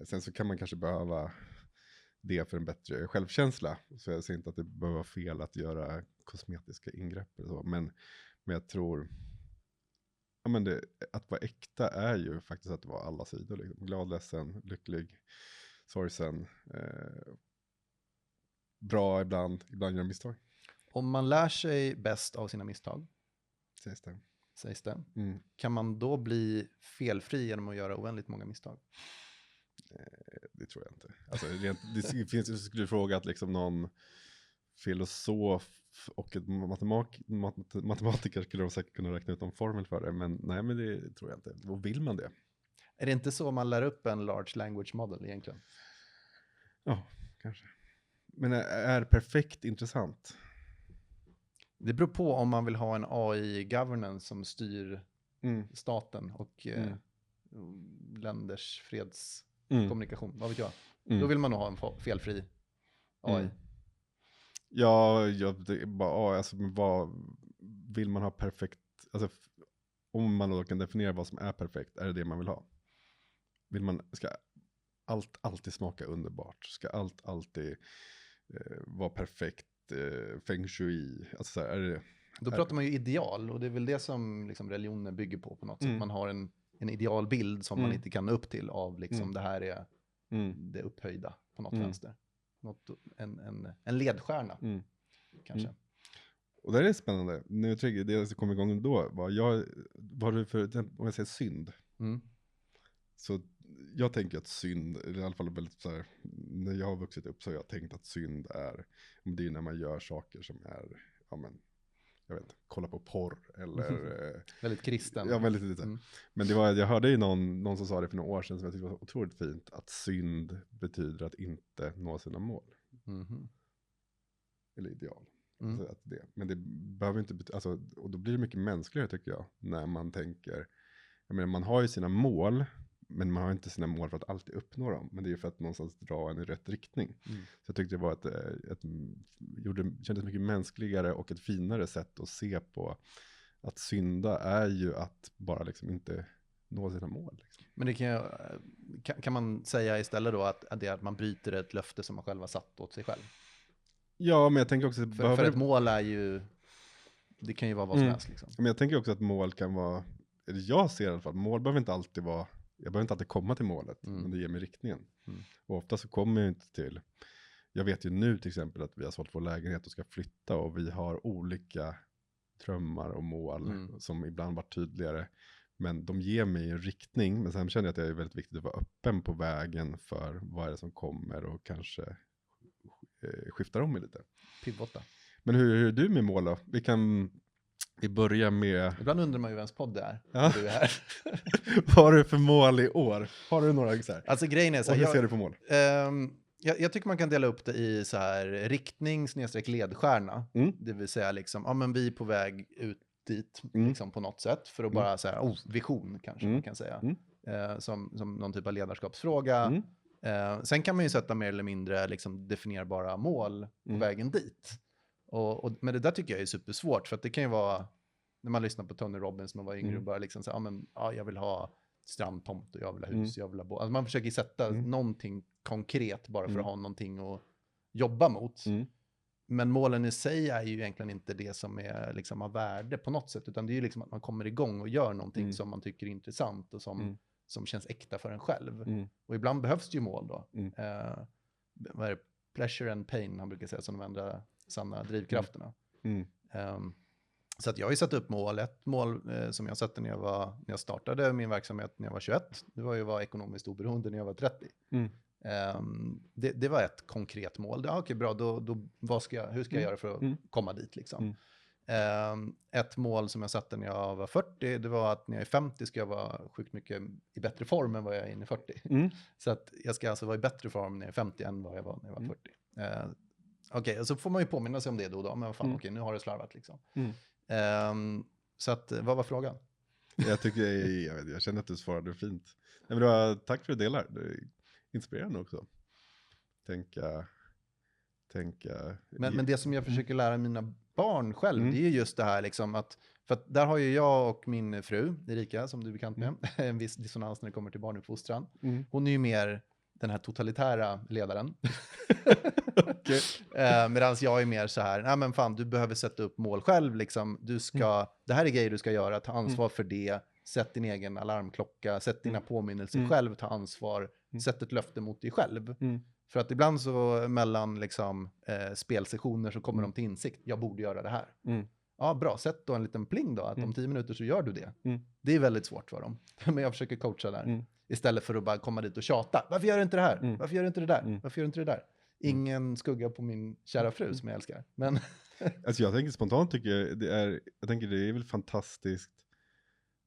Sen så kan man kanske behöva det för en bättre självkänsla. Så jag säger inte att det behöver vara fel att göra kosmetiska ingrepp eller så. Men jag tror, att vara äkta är ju faktiskt att vara alla sidor. Liksom. Glad, ledsen, lycklig, sorgsen. Bra ibland gör misstag. Om man lär sig bäst av sina misstag, sägs det. Kan man då bli felfri genom att göra oändligt många misstag? Det tror jag inte. Alltså, det finns, skulle du fråga att liksom någon filosof och ett matematiker skulle de säkert kunna räkna ut en formel för det. Men nej, men det tror jag inte. Vad vill man det? Är det inte så man lär upp en large language model egentligen? Ja, kanske. Men är perfekt intressant? Det beror på om man vill ha en AI-governance som styr staten och länders fredskommunikation. Vad vet jag? Då vill man nog ha en felfri AI. Ja, det är bara, alltså, vad vill man ha perfekt? Alltså, om man då kan definiera vad som är perfekt, är det man vill ha? ska allt alltid smaka underbart? Ska allt alltid vara perfekt? Feng shui? Alltså så här, är det... Då pratar man ju ideal, och det är väl det som liksom religionen bygger på något sätt. Man har en idealbild som man inte kan nå upp till av liksom det här är det upphöjda på något vänster. En ledstjärna kanske. Och det är spännande. Nu tycker jag det som kom igång då var det för, om jag säger synd. Så jag tänker att synd, i alla fall väldigt så här, när jag har vuxit upp så har jag tänkt att synd det är när man gör saker som är, ja men, jag vet inte, kolla på porr eller... väldigt kristen. Ja, väldigt lite. Men jag hörde ju någon som sa det för några år sedan som jag tyckte var otroligt fint, att synd betyder att inte nå sina mål. Eller ideal. Alltså att men det behöver inte betyda, alltså, och då blir det mycket mänskligare tycker jag, när man tänker, jag menar, man har ju sina mål, men man har inte sina mål för att alltid uppnå dem. Men det är ju för att någonstans dra en i rätt riktning. Så jag tyckte det var kändes mycket mänskligare och ett finare sätt att se på att synda är ju att bara liksom inte nå sina mål. Liksom. Men det kan man säga istället då att det är att man bryter ett löfte som man själv har satt åt sig själv? Ja, men jag tänker också... För ett mål är ju... Det kan ju vara vad som helst. Liksom. Men jag tänker också att mål kan vara... Eller jag ser i alla fall, mål behöver inte alltid vara... Jag behöver inte alltid komma till målet, men det ger mig riktningen. Och ofta så kommer jag inte till... Jag vet ju nu till exempel att vi har sålt vår lägenhet och ska flytta, och vi har olika drömmar och mål som ibland varit tydligare. Men de ger mig en riktning, men sen känner jag att det är väldigt viktigt att vara öppen på vägen för vad är det som kommer och kanske skiftar om lite. Pivotta. Men hur är du med mål då? Vi börjar med... Ibland undrar man ju vems podd det är. Ja. Du är här. Vad har du för mål i år? Har du några så här? Alltså grejen är så här. Hur ser du på mål? Jag tycker man kan dela upp det i så här riktning/ledstjärna. Det vill säga liksom, ja men vi är på väg ut dit liksom på något sätt. För att bara säga, vision kanske man kan säga. Som någon typ av ledarskapsfråga. Sen kan man ju sätta mer eller mindre liksom definierbara mål på vägen dit. Men det där tycker jag är supersvårt, för att det kan ju vara, när man lyssnar på Tony Robbins när man var yngre och bara liksom säga, jag vill ha strandtomt och jag vill ha hus, jag vill ha alltså man försöker sätta någonting konkret bara för att ha någonting att jobba mot. Men målen i sig är ju egentligen inte det som är liksom av värde på något sätt, utan det är ju liksom att man kommer igång och gör någonting som man tycker är intressant och som känns äkta för en själv. Och ibland behövs det ju mål då. Vad är det? Pleasure and pain, han brukar säga, som de andra sanna drivkrafterna. Så att jag har ju satt upp mål. Ett mål som jag satte när jag startade min verksamhet när jag var 21. Det var ju att vara ekonomiskt oberoende när jag var 30. Det var ett konkret mål. Okej, bra. Hur ska jag göra för att komma dit liksom? Ett mål som jag satte när jag var 40, det var att när jag är 50 ska jag vara sjukt mycket i bättre form än vad jag är inne i 40. Så att jag ska alltså vara i bättre form när jag är 50 än vad jag var när jag var 40. Okej, och så får man ju påminna sig om det då. Men fan, okej, nu har det slarvat liksom. Så att, vad var frågan? Jag känner att du svarade fint. Nej, men tack för att du delar. Det är inspirerande också. Tänka. Men det som jag försöker lära mina barn själv, det är just det här liksom att, för att där har ju jag och min fru, Erika, som du är bekant med, en viss dissonans när det kommer till barnuppfostran. Hon är ju mer den här totalitära ledaren. Medan jag är mer så här, nej men fan, du behöver sätta upp mål själv liksom. Det här är grejer du ska göra, ta ansvar för det, sätt din egen alarmklocka, sätt dina påminnelser själv, ta ansvar, sätt ett löfte mot dig själv. För att ibland så mellan liksom, spelsessioner så kommer de till insikt, jag borde göra det här. Ja, bra, sätt då en liten pling då, att om 10 minuter så gör du det. Det är väldigt svårt för dem, men jag försöker coacha där. Istället för att bara komma dit och tjata. Varför gör du inte det här? Varför gör du inte det där? Varför gör du inte det där? Ingen skugga på min kära fru som jag älskar. Men alltså jag tänker spontant det är väl fantastiskt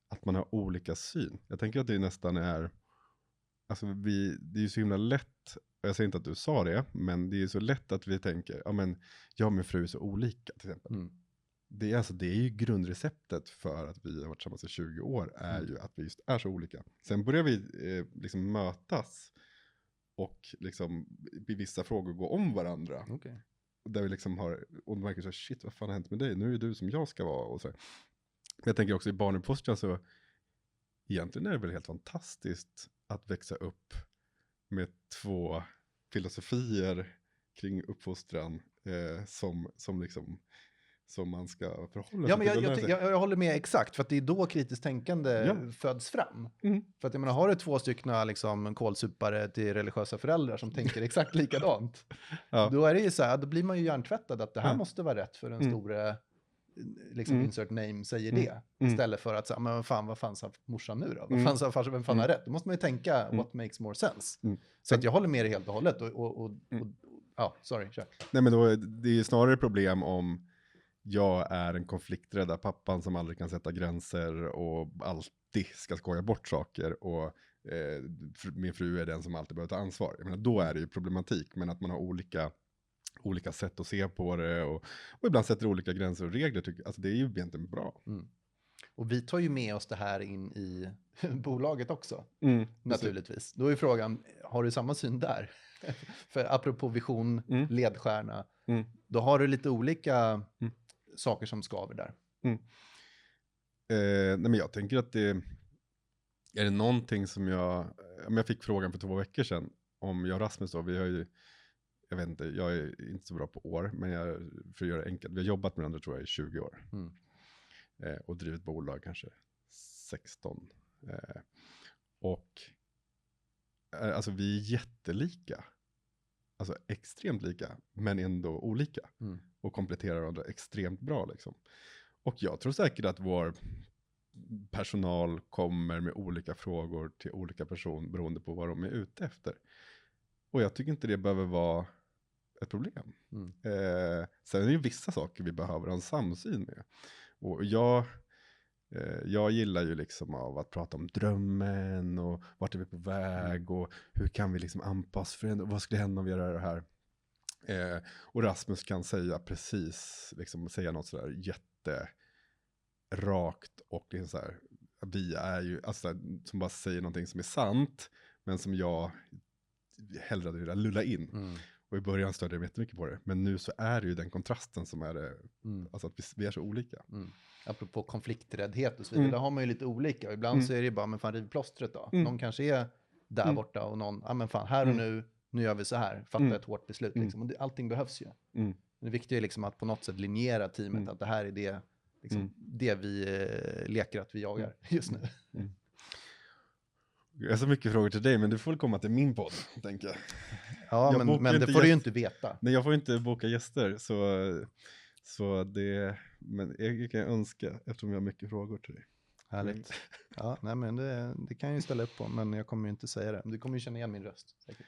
att man har olika syn. Jag tänker att det nästan är, alltså det är ju så himla lätt, jag säger inte att du sa det, men det är ju så lätt att vi tänker, ja men jag och min fru är så olika till exempel. Det är ju grundreceptet för att vi har varit tillsammans i 20 år är ju att vi just är så olika. Sen börjar vi liksom mötas och liksom i vissa frågor gå om varandra. Där vi liksom har, och märker så här, shit, vad fan har hänt med dig? Nu är du som jag ska vara. Och så jag tänker också i barnuppfostran så egentligen är det väl helt fantastiskt att växa upp med 2 filosofier kring uppfostran som man ska förhålla Ja, sig men till. jag håller med exakt, för att det är då kritiskt tänkande föds fram. För att jag menar, har du 2 stycken liksom kålsupare till religiösa föräldrar som tänker exakt likadant, då är det ju så här, då blir man ju hjärntvättad att det här måste vara rätt för den store, liksom insert name säger det. Istället för att säga, men vad fan sa morsan nu då? Vem fan har rätt? Då måste man ju tänka, what makes more sense? Så att jag håller med dig helt och hållet. Sorry, kör. Nej, men då, det är ju snarare problem om jag är en konflikträdda pappan som aldrig kan sätta gränser och alltid ska skoja bort saker, och min fru är den som alltid behöver ta ansvar. Jag menar, då är det ju problematik, men att man har olika sätt att se på det, och ibland sätter olika gränser och regler, alltså det är ju egentligen bra. Och vi tar ju med oss det här in i bolaget också, naturligtvis. Då är frågan, har du samma syn där? För apropå vision, ledstjärna, då har du lite olika saker som skaver där. Nej, men jag tänker att är det någonting som jag fick frågan för 2 veckor sedan om jag och Rasmus då, vi har ju, jag vet inte, jag är inte så bra på år, men för att göra det enkelt, vi har jobbat med varandra tror jag i 20 år. Och drivit bolag kanske 16. Och alltså vi är jättelika. Alltså extremt lika, men ändå olika. Och kompletterar varandra extremt bra liksom. Och jag tror säkert att vår personal kommer med olika frågor till olika personer beroende på vad de är ute efter. Och jag tycker inte det behöver vara ett problem. Sen är det ju vissa saker vi behöver ha en samsyn med. Och jag gillar ju liksom av att prata om drömmen och vart är vi på väg och hur kan vi liksom anpassa för vad skulle hända om vi gör det här. Och Rasmus kan säga liksom säga något sådär jätterakt och liksom så här, vi är ju, alltså som bara säger någonting som är sant, men som jag hellre vill lulla in. Och i början störde jag jättemycket på det. Men nu så är det ju den kontrasten som är det. Alltså att vi är så olika. Apropå konflikträddhet och så vidare. Där har man ju lite olika. Och ibland så är det ju bara, men fan riv plåstret då. Någon kanske är där borta och någon, men fan här och nu gör vi så här. Fatta ett hårt beslut liksom. Och allting behövs ju. Det viktiga är liksom att på något sätt linjera teamet. Att det här är det, liksom, det vi leker att vi jagar just nu. Jag har så mycket frågor till dig, men du får väl komma till min podd, tänker jag. Ja, men det får du ju inte veta. Nej, jag får inte boka gäster, så det, men jag kan önska, eftersom jag har mycket frågor till dig. Härligt. Ja, nej, men det kan jag ju ställa upp på, men jag kommer ju inte säga det. Du kommer ju känna igen min röst, säkert.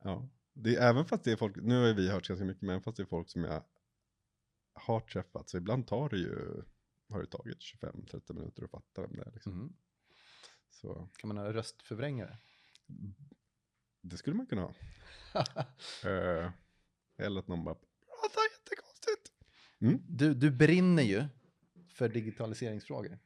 Ja, det är, även fast det är folk, nu har vi hört ganska mycket, men även fast det är folk som jag har träffat, så ibland har det tagit 25-30 minuter att fatta vem det är liksom. Så. Kan man ha röstförvrängare? Det skulle man kunna ha. Eller att någon bara pratar jättekonstigt. Du brinner ju för digitaliseringsfrågor.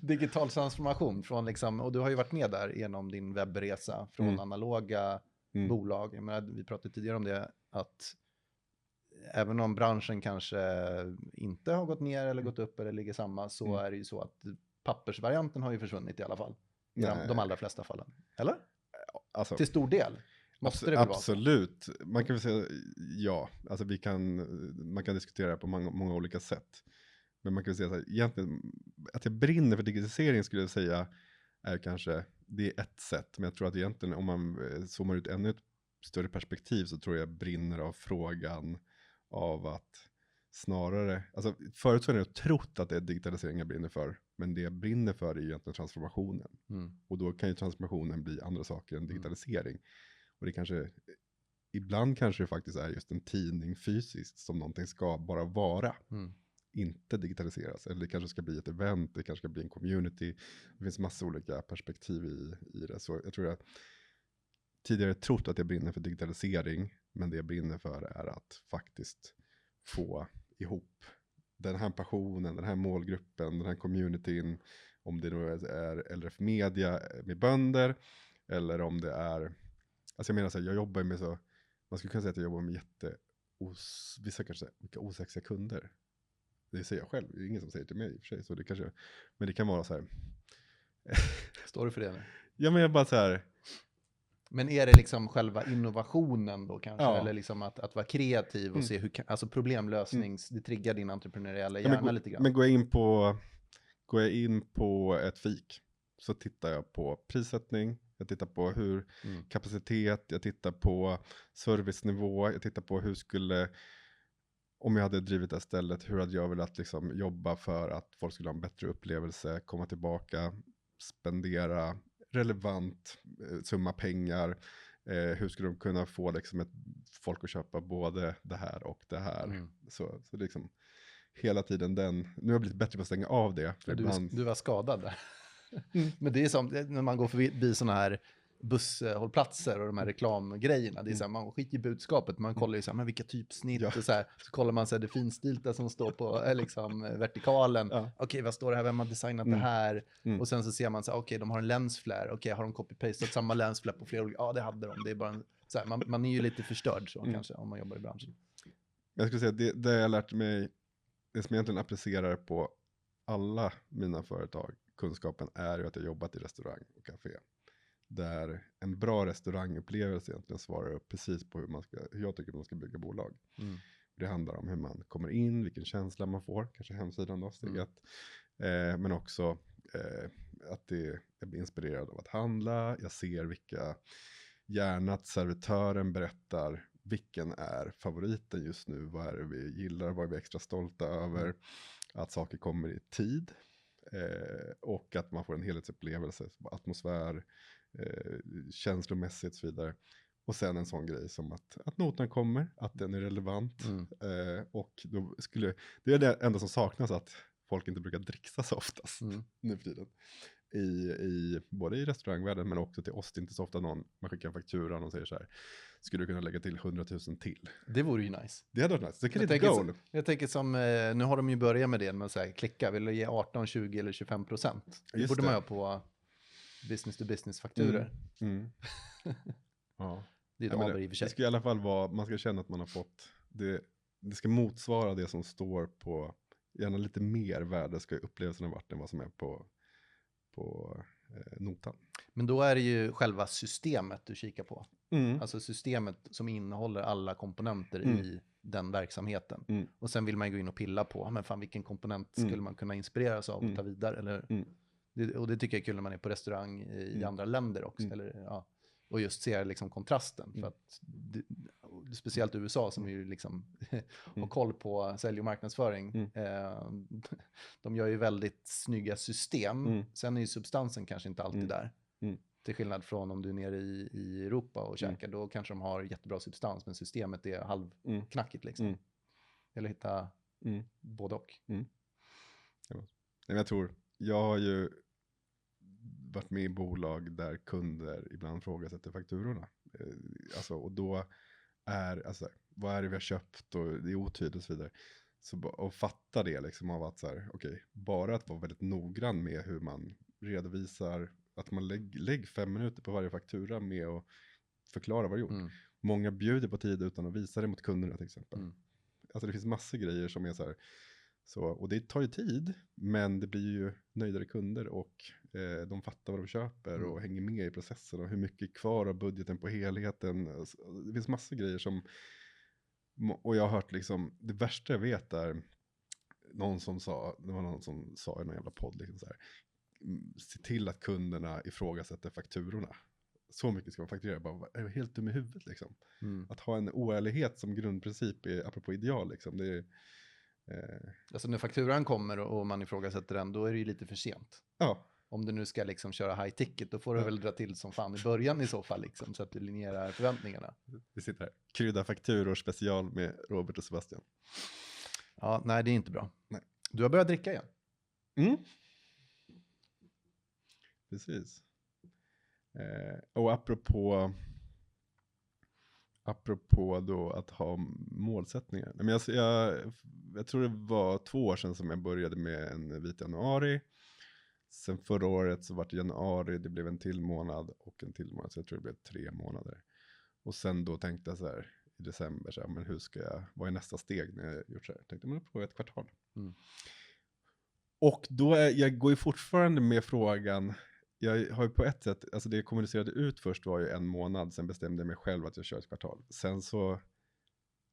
Digital transformation från liksom, och du har ju varit med där genom din webbresa från analoga bolag. Jag menar, vi pratade tidigare om det, att även om branschen kanske inte har gått ner eller gått upp eller ligger samma, så är det ju så att pappersvarianten har ju försvunnit i alla fall. I de allra flesta fallen. Eller? Alltså, till stor del. Måste det väl vara så? Absolut. Man kan väl säga ja. Alltså man kan diskutera det på många olika sätt. Men man kan väl säga så här, egentligen att jag brinner för digitalisering skulle jag säga är kanske, det är ett sätt. Men jag tror att egentligen om man zoomar ut ännu ett större perspektiv, så tror jag brinner av frågan av att snarare, alltså förut så har jag trott att det är digitalisering jag brinner för, men det jag brinner för är ju egentligen transformationen. Och då kan ju transformationen bli andra saker än digitalisering. Och det kanske, ibland kanske det faktiskt är just en tidning fysiskt som någonting ska bara vara. Inte digitaliseras. Eller det kanske ska bli ett event, det kanske ska bli en community. Det finns massa olika perspektiv i det. Så jag tror att tidigare trott att jag brinner för digitalisering, men det jag brinner för är att faktiskt få ihop den här passionen, den här målgruppen, den här communityn, om det då är LRF Media med bönder, eller om det är, alltså jag menar så här, jag jobbar med så, man skulle kunna säga att jag jobbar med vissa kanske vilka osexiga kunder. Det säger jag själv, det är ingen som säger till mig i och för sig, så det kanske, men det kan vara så här, Står du för det nu? Ja, men jag bara så här. Men är det liksom själva innovationen då kanske? Ja. Eller liksom att vara kreativ och se hur, alltså problemlösnings, det triggar din entreprenöriella hjärna lite grann. Men går jag in på ett fik så tittar jag på prissättning, jag tittar på hur kapacitet, jag tittar på servicenivå, jag tittar på hur skulle, om jag hade drivit det här stället, hur hade jag velat liksom jobba för att folk skulle ha en bättre upplevelse, komma tillbaka, spendera relevant summa pengar. Hur skulle de kunna få liksom folk att köpa både det här och det här. Så liksom hela tiden nu har jag blivit bättre på att stänga av det. För du var skadad där. Men det är som när man går förbi sådana här busshållplatser och de här reklamgrejerna. Det är så här, man skiter i budskapet, man kollar ju så här, men vilka typsnitt och så här. Så kollar man så här, det finstilta som står på liksom vertikalen. Okej, vad står det här? Vem har designat det här? Och sen så ser man så här, okej, de har en lensflare. Okej, har de copy-pastat samma lensflare på flera olika? Ja, det hade de. Det är bara så här, man är ju lite förstörd så kanske om man jobbar i branschen. Jag skulle säga det jag har lärt mig, det som jag egentligen applicerar på alla mina företag, kunskapen är ju att jag jobbat i restaurang och café. Där en bra restaurangupplevelse egentligen svarar upp precis på hur jag tycker man ska bygga bolag. Det handlar om hur man kommer in, vilken känsla man får, kanske hemsidan då, steg ett. Men också att jag blir inspirerad av att handla. Jag ser gärna att servitören berättar vilken är favoriten just nu, vad är det vi gillar, vad är vi extra stolta över, att saker kommer i tid. Och att man får en helhetsupplevelse, atmosfär, känslomässigt och så vidare. Och sen en sån grej som att notan kommer, att den är relevant. Och då det är det enda som saknas, att folk inte brukar dricksa så oftast nu för tiden. Både i restaurangvärlden men också till oss. Det är inte så ofta man skickar en faktura och säger så här: skulle du kunna lägga till 100 000 till? Det vore ju nice. Det hade varit nice. Det kan inte goal. Jag tänker som, nu har de ju börjat med det med att säga, klicka, vill du ge 18, 20 eller 25%? Det borde man ha på business to business fakturer. Ja. Det är de i och för sig. Det ska i alla fall vara, man ska känna att man har fått, det ska motsvara det som står på, gärna lite mer värde ska upplevelsen ha varit än vad som är på notan. Men då är det ju själva systemet du kikar på. Alltså systemet som innehåller alla komponenter i den verksamheten. Och sen vill man ju gå in och pilla på, men fan, vilken komponent skulle man kunna inspireras av och ta vidare? Eller, och det tycker jag är kul när man är på restaurang i andra länder också. Eller, ja, och just ser liksom kontrasten. För att speciellt USA som ju liksom har koll på sälj och marknadsföring. De gör ju väldigt snygga system. Sen är ju substansen kanske inte alltid där. Till skillnad från om du är nere i Europa och käkar, då kanske de har jättebra substans, men systemet är halvknackigt liksom. Eller hitta både och. Jag har ju varit med i bolag där kunder ibland ifrågasätter fakturorna. Och då vad är det vi har köpt och det är otydligt och så vidare. Och fatta det liksom av att bara att vara väldigt noggrann med hur man redovisar, att man lägger 5 minuter på varje faktura med att förklara vad det gjort. Många bjuder på tid utan att visa det mot kunderna till exempel. Alltså det finns massor grejer som är så, och det tar ju tid, men det blir ju nöjdare kunder och de fattar vad de köper och hänger med i processen och hur mycket är kvar av budgeten på helheten. Det finns massor grejer som, och jag har hört liksom, det värsta jag vet är det var någon som sa i någon jävla podd liksom så här: se till att kunderna ifrågasätter fakturorna. Så mycket ska man fakturera, bara är helt dum i huvudet liksom. Att ha en oärlighet som grundprincip är, apropå ideal liksom, det är alltså när fakturan kommer och man ifrågasätter den, då är det ju lite för sent. Ja. Om du nu ska liksom köra high ticket, då får du väl dra till som fan i början i så fall liksom, så att du linjerar förväntningarna. Vi sitter här, krydda fakturor special med Robert och Sebastian. Ja, nej, det är inte bra. Nej. Du har börjat dricka igen. Precis. Och apropå då att ha målsättningar. Men jag tror det var 2 år sedan som jag började med en vit januari. Sen förra året så var det januari, det blev en till månad och en till månad, så jag tror det blev 3 månader. Och sen då tänkte jag så här i december, så här, men vad är nästa steg när jag gjort så här? Jag tänkte, men jag provar ett kvartal. Och då jag går ju fortfarande med frågan, jag har ju på ett sätt, alltså det jag kommunicerade ut först var ju 1 månad, sen bestämde jag mig själv att jag kör ett kvartal. Sen så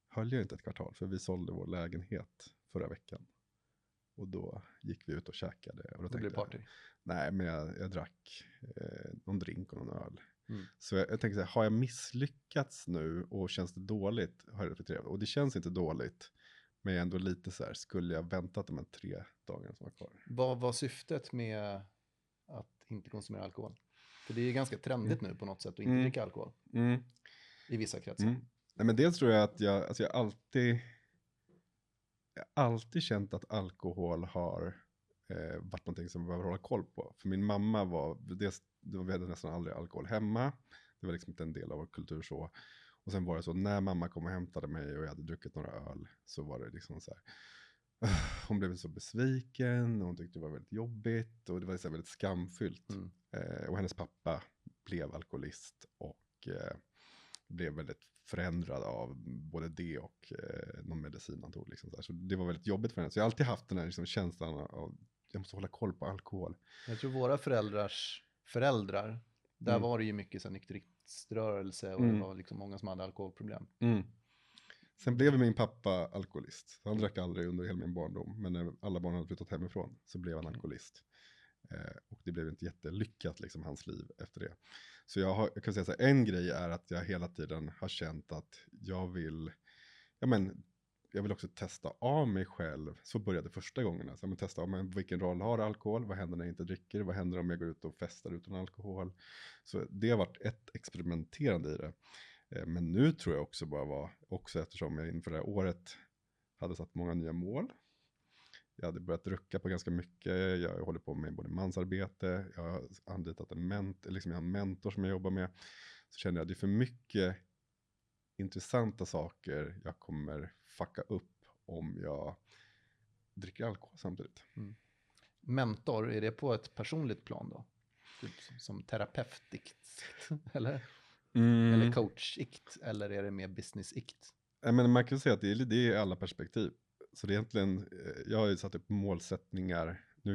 höll jag inte ett kvartal, för vi sålde vår lägenhet förra veckan. Och då gick vi ut och käkade. Och då Det blev party. Nej, men jag drack någon drink och någon öl. Mm. Så jag tänkte så här, har jag misslyckats nu och känns det dåligt? Har jag reflekterat. Och det känns inte dåligt. Men jag är ändå lite så här, skulle jag väntat de här 3 dagarna som var kvar? Vad var syftet med att inte konsumera alkohol? För det är ganska trendigt nu på något sätt att inte dricka alkohol. I vissa kretsar. Nej, men dels tror jag att jag alltid känt att alkohol har varit någonting som man behöver hålla koll på. För min mamma vi hade nästan aldrig alkohol hemma. Det var liksom inte en del av vår kultur så. Och sen var det så, när mamma kom och hämtade mig och jag hade druckit några öl, så var det liksom så här, hon blev så besviken och hon tyckte det var väldigt jobbigt och det var så här väldigt skamfyllt. Och hennes pappa blev alkoholist och blev väldigt förändrad av både det och någon medicin han tog. Liksom så det var väldigt jobbigt för henne. Så jag har alltid haft den här liksom känslan av jag måste hålla koll på alkohol. Jag tror våra föräldrars föräldrar, där var det ju mycket så nykteriströrelse och det var liksom många som hade alkoholproblem. Sen blev min pappa alkoholist. Han drack aldrig under hela min barndom. Men när alla barn hade flyttat hemifrån så blev han alkoholist. Och det blev inte jättelyckat liksom hans liv efter det. Så jag kan säga så här, en grej är att jag hela tiden har känt att jag vill också testa av mig själv. Så började första gången. Alltså, testa av vilken roll har alkohol? Vad händer när jag inte dricker? Vad händer om jag går ut och festar utan alkohol? Så det har varit ett experimenterande i det. Men nu tror jag också eftersom jag inför det här året hade satt många nya mål. Jag hade börjat rucka på ganska mycket. Jag håller på med både mansarbete. Jag har anlitat jag har en mentor som jag jobbar med. Så kände jag att det är för mycket intressanta saker jag kommer fucka upp om jag dricker alkohol samtidigt. Mentor, är det på ett personligt plan då? Typ som terapeutiskt, eller? Eller coachikt, eller är det mer businessikt? Men man kan säga att det är alla perspektiv. Så det är egentligen, jag har ju satt upp målsättningar. Nu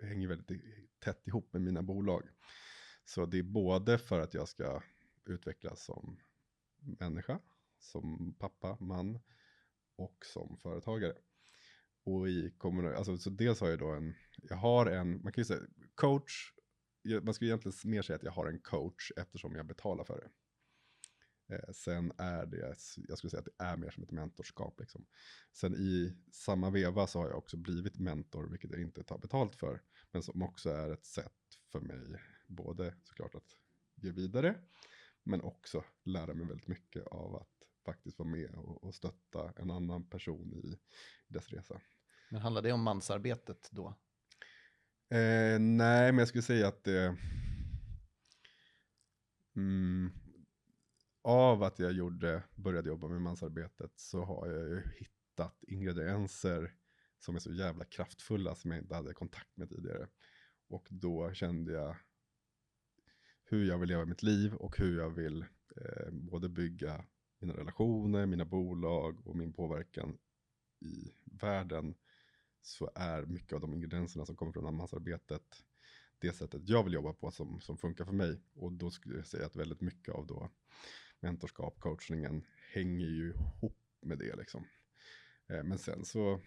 hänger väldigt tätt ihop med mina bolag. Så det är både för att jag ska utvecklas som människa, som pappa, man och som företagare. Och så dels har jag då man kan ju säga coach, man skulle egentligen mer säga att jag har en coach eftersom jag betalar för det. Sen är det, jag skulle säga att det är mer som ett mentorskap liksom. Sen i samma veva så har jag också blivit mentor, vilket jag inte tar betalt för. Men som också är ett sätt för mig, både såklart att ge vidare, men också lära mig väldigt mycket av att faktiskt vara med och stötta en annan person i dess resa. Men handlar det om mansarbetet då? Nej, men jag skulle säga att det... av att jag började jobba med mansarbetet så har jag ju hittat ingredienser som är så jävla kraftfulla som jag inte hade kontakt med tidigare. Och då kände jag hur jag vill leva mitt liv och hur jag vill både bygga mina relationer, mina bolag och min påverkan i världen, så är mycket av de ingredienserna som kommer från mansarbetet det sättet jag vill jobba på som funkar för mig. Och då skulle jag säga att väldigt mycket av då mentorskap, coachningen hänger ju ihop med det liksom. Men sen så,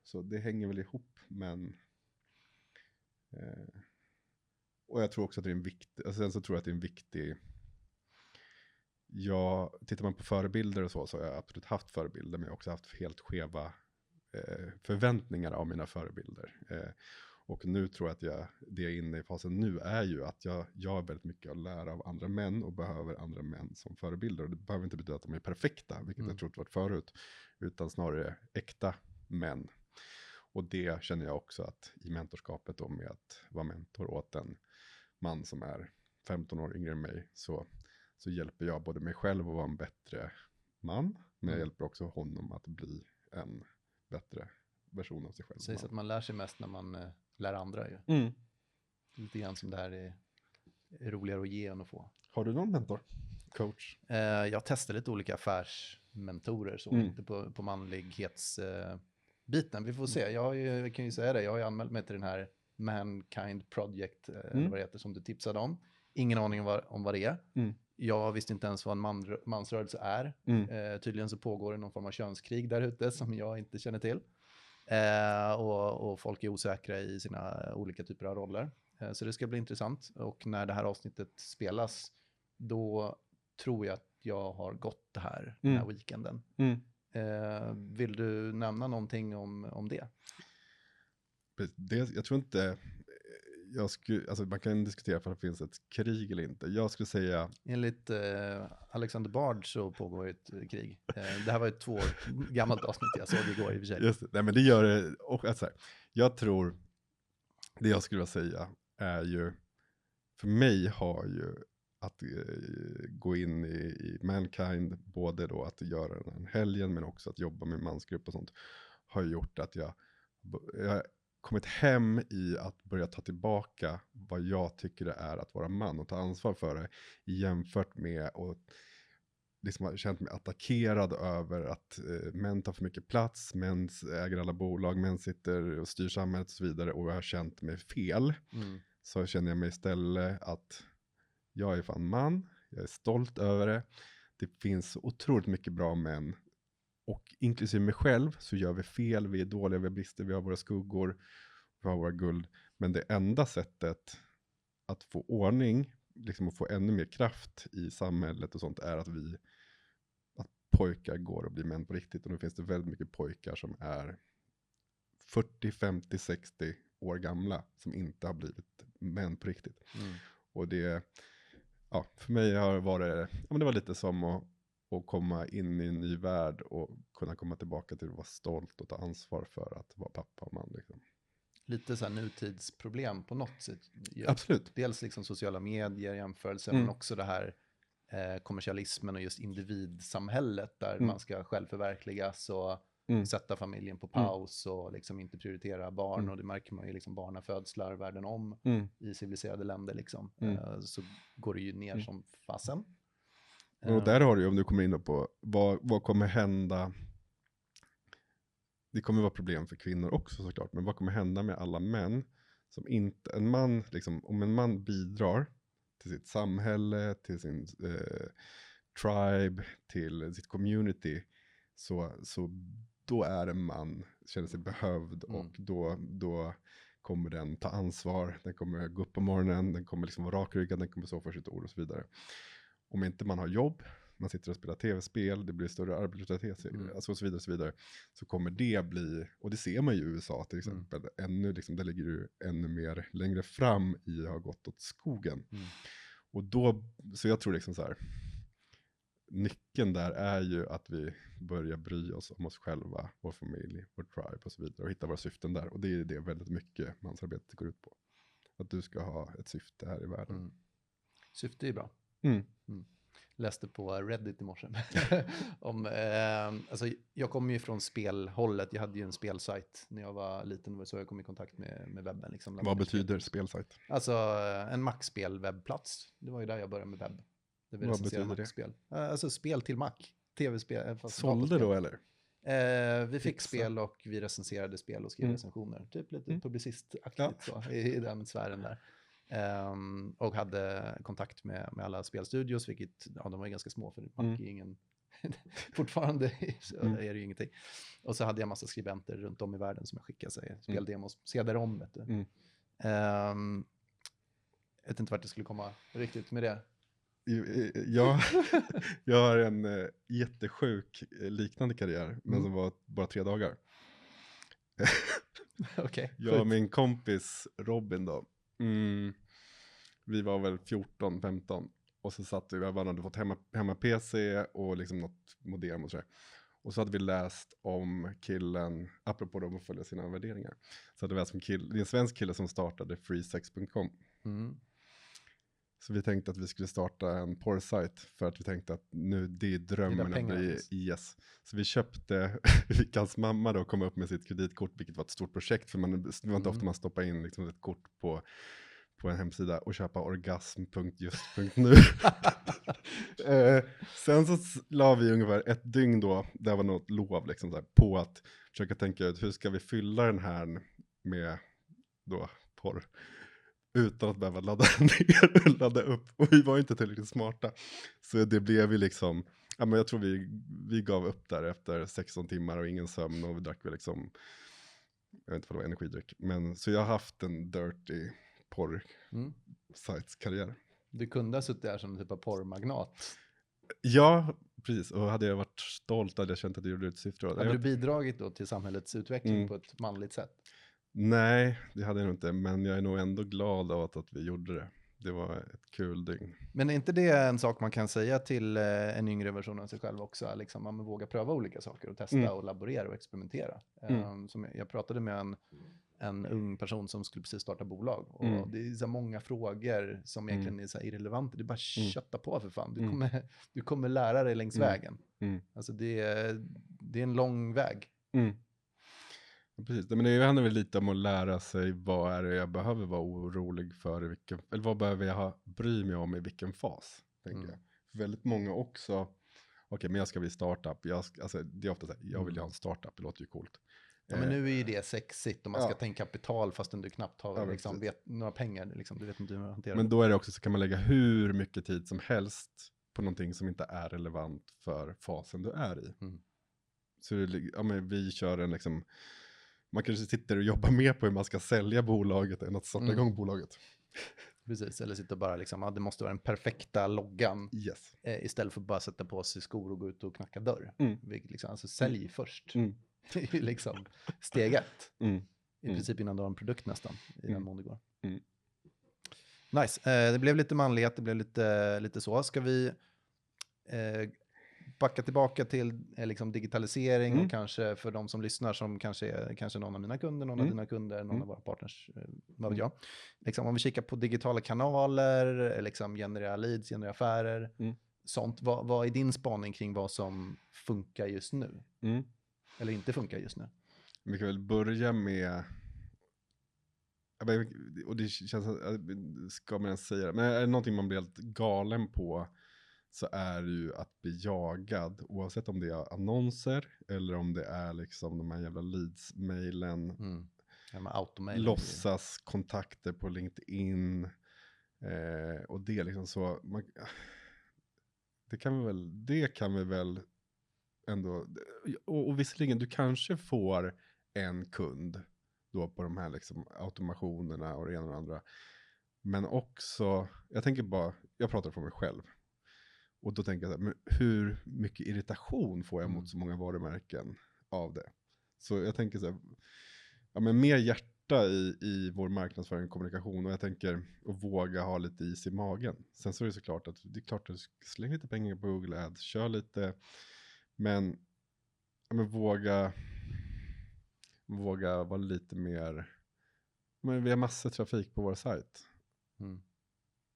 så det hänger väl ihop, men och jag tror också att det är en viktig, sen så tror jag att det är en viktig, tittar man på förebilder och så har jag absolut haft förebilder, men jag har också haft helt skeva förväntningar av mina förebilder. Och nu tror jag att det jag är inne i fasen nu är ju att jag har väldigt mycket att lära av andra män och behöver andra män som förebilder. Och det behöver inte betyda att de är perfekta, vilket jag trott varit förut, utan snarare äkta män. Och det känner jag också att i mentorskapet då, med att vara mentor åt en man som är 15 år yngre än mig, så hjälper jag både mig själv att vara en bättre man, men jag hjälper också honom att bli en bättre version av sig själv. Sägs att man lär sig mest när man lär andra ju. Lite grann som det här är roligare att ge än att få. Har du någon mentor? Coach? Jag testar lite olika affärsmentorer, så inte på manlighetsbiten. Vi får se. Jag kan ju säga det, jag har ju anmält mig till den här Mankind Project, eller vad det heter, som du tipsade om. Ingen aning om vad det är. Jag visste inte ens vad en mansrörelse är. Tydligen så pågår det någon form av könskrig där ute som jag inte känner till. Och folk är osäkra i sina olika typer av roller. Så det ska bli intressant. Och när det här avsnittet spelas, då tror jag att jag har gått det här den här weekenden. Vill du nämna någonting om det? Jag tror inte... alltså man kan diskutera för att det finns ett krig eller inte. Jag skulle säga... Enligt Alexander Bard så pågår ett krig. Det här var ett 2 år gammalt avsnitt jag såg igår i och för sig. Just det. Nej, men det gör det. Och alltså, jag tror... Det jag skulle vilja säga är ju... För mig har ju att gå in i Mankind, både då att göra den här helgen men också att jobba med mansgrupp och sånt, har gjort att jag kommit hem i att börja ta tillbaka vad jag tycker det är att vara man och ta ansvar för det, jämfört med och liksom har känt mig attackerad över att män tar för mycket plats, män äger alla bolag, män sitter och styr samhället och så vidare, och jag har känt mig fel. Så känner jag mig istället att jag är fan man, jag är stolt över det. Det finns så otroligt mycket bra män, och inklusive mig själv så gör vi fel, vi är dåliga, vi har brister, vi har våra skuggor, vi har våra guld. Men det enda sättet att få ordning, liksom att få ännu mer kraft i samhället och sånt, är att pojkar går och blir män på riktigt. Och nu finns det väldigt mycket pojkar som är 40, 50, 60 år gamla som inte har blivit män på riktigt. Och det, ja, för mig har det varit, ja, men det var lite som att komma in i en ny värld och kunna komma tillbaka till att vara stolt och ta ansvar för att vara pappa och man liksom. Lite så här nutidsproblem på något sätt. Absolut. Dels liksom sociala medier, jämförelser, men också det här kommersialismen och just individsamhället där man ska självförverkligas och sätta familjen på paus och liksom inte prioritera barn. Och det märker man ju, liksom barnafödslar världen om i civiliserade länder liksom. Så går det ju ner som fasen. Och där har du ju, om du kommer in på vad kommer hända. Det kommer vara problem för kvinnor också såklart, men vad kommer hända med alla män som inte, en man liksom, om en man bidrar till sitt samhälle, till sin tribe, till sitt community, så då är en man, känner sig behövd, och då kommer den ta ansvar, den kommer gå upp på morgonen, den kommer liksom vara rakryggad, den kommer stå för sitt ord och så vidare. Om inte man har jobb, man sitter och spelar tv-spel, det blir större arbetslöshet, alltså och så vidare, så kommer det bli, och det ser man ju i USA till exempel, ännu liksom, det ligger ju ännu mer längre fram i att ha gått åt skogen. Och då, så jag tror liksom så här, nyckeln där är ju att vi börjar bry oss om oss själva, vår familj, vår tribe och så vidare, och hitta våra syften där. Och det är det väldigt mycket mansarbetet går ut på. Att du ska ha ett syfte här i världen. Syfte är bra. Läste på Reddit i morse. Alltså, jag kommer ju från spelhållet. Jag hade ju en spelsajt när jag var liten, så jag kom i kontakt med webben. Liksom. Vad betyder spelsajt? Alltså en Mac-spel-webbplats. Det var ju där jag började med webb. Vad betyder det? Spel. Alltså spel till Mac. Tv-spel. Sålde då eller? Vi fick spel och vi recenserade spel och skrev recensioner. Typ lite publicistaktigt så, i den sfären där. Och hade kontakt med alla spelstudios, vilket, ja, de var ganska små, för Mac är ingen fortfarande är det ju ingenting. Och så hade jag massa skribenter runt om i världen som jag skickade sig speldemos, CD-ROM, vet du. Jag vet inte vart det skulle komma riktigt med det. Jag har en jättesjuk liknande karriär, men som var bara 3 dagar. Okay, jag och min kompis Robin då, vi var väl 14-15, och så satt vi hade fått hemma PC och liksom något modem och sådär. Och så hade vi läst om killen, apropå dem att följa sina värderingar, så hade vi läst om det är en svensk kille som startade freesex.com. Så vi tänkte att vi skulle starta en porrsajt, för att vi tänkte att nu det är drömmen att bli IS. Så vi köpte, fick hans mamma då komma upp med sitt kreditkort, vilket var ett stort projekt, för det var inte ofta man stoppar in liksom ett kort på en hemsida, och köpa orgasm.just.nu. Sen så la vi ungefär 1 dygn då, det var något lov liksom så här, på att försöka tänka ut hur ska vi fylla den här med då porr. Utan att behöva ladda ner och ladda upp. Och vi var inte tillräckligt smarta. Så det blev ju liksom, ja men jag tror vi gav upp där efter 16 timmar och ingen sömn. Och vi drack väl liksom, jag vet inte vad det var, energidryck. Men så jag har haft en dirty porr-sites-karriär. Du kunde ha suttit där som typ av porrmagnat. Ja, precis. Och hade jag varit stolt hade jag känt att jag gjorde ett syfte. Hade du bidragit då till samhällets utveckling på ett manligt sätt? Nej, det hade jag nog inte. Men jag är nog ändå glad av att vi gjorde det. Det var ett kul dygn. Men är inte det en sak man kan säga till en yngre version av sig själv också? Liksom, man vågar pröva olika saker och testa och laborera och experimentera. Som jag pratade med en ung person som skulle precis starta bolag. Och det är så många frågor som egentligen är så här irrelevanta. Det är bara kötta på för fan. Du kommer lära dig längs vägen. Alltså det är en lång väg. Precis, men det handlar väl lite om att lära sig vad är det jag behöver vara orolig för, eller vad behöver jag bry mig om i vilken fas, tänker jag. För väldigt många också, okej, men jag ska bli startup, alltså, det är ofta så här, jag vill ju ha en startup, det låter ju coolt. Ja, men nu är ju det sexigt och man ska ta in kapital fastän du knappt har vet några pengar, liksom, du vet inte hur man hanterar det. Men då är det också så kan man lägga hur mycket tid som helst på någonting som inte är relevant för fasen du är i. Så ja, men vi kör en liksom, man kanske sitter och jobbar mer på hur man ska sälja bolaget än att starta igång bolaget. Precis, eller sitter bara liksom, det måste vara den perfekta loggan. Yes. Istället för att bara sätta på sig skor och gå ut och knacka dörr. Liksom, alltså sälj först. Det är ju liksom steg 1. I princip innan du har en produkt nästan. I den mån det går. Nice. Det blev lite manlighet, det blev lite så. Ska vi backa tillbaka till liksom digitalisering och kanske för de som lyssnar som kanske är någon av mina kunder, någon av dina kunder, någon av våra partners, vad vet jag. Liksom, om vi kikar på digitala kanaler, liksom generera leads, generera affärer, sånt. Vad är din spaning kring vad som funkar just nu? Eller inte funkar just nu? Vi kan väl börja med, och det känns, ska man ens säga det, men är det någonting man blir helt galen på så är det ju att bli jagad, oavsett om det är annonser eller om det är liksom de här jävla leads-mailen, låtsas kontakter på LinkedIn och det liksom så, det kan vi väl ändå, och visserligen du kanske får en kund då på de här liksom automationerna och det ena och det andra, men också, jag pratar för mig själv. Och då tänker jag så här, men hur mycket irritation får jag mot så många varumärken av det? Så jag tänker så här, ja men mer hjärta i vår marknadsföring och kommunikation. Och jag tänker att våga ha lite is i magen. Sen så är det såklart att det är klart att du slänger lite pengar på Google Ads, kör lite. Men våga vara lite mer, men vi har massor trafik på vår sajt.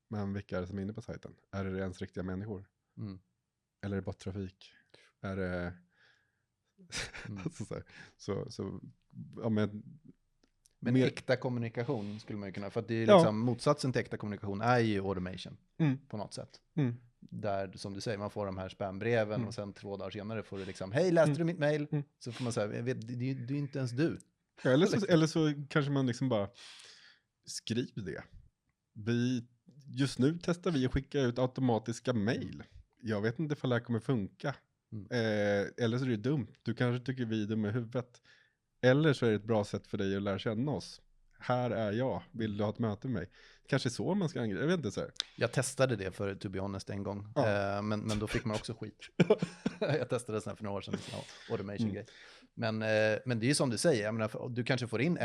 Men vilka är det som är inne på sajten? Är det ens riktiga människor? Eller är det bara trafik? Är det så ja, men mer äkta kommunikation skulle man ju kunna, för att det är liksom motsatsen till äkta kommunikation är ju automation på något sätt. Där som du säger, man får de här spambreven och sen 2 dagar senare får du liksom, hej, läste du mitt mail? Så får man säga, det är inte ens du. Eller så kanske man liksom bara skriv det. Just nu testar vi att skicka ut automatiska mail. Jag vet inte ifall det här kommer funka. Eller så är det dumt. Du kanske tycker vi är dumma i huvudet. Eller så är det ett bra sätt för dig att lära känna oss. Här är jag. Vill du ha ett möte med mig? Kanske så man ska angripa. Jag vet inte så här. Jag testade det för to be honest en gång. Men då fick man också skit. Jag testade det sen för några år sedan. Automation-grej. Men det är ju som du säger. Jag menar, du kanske får in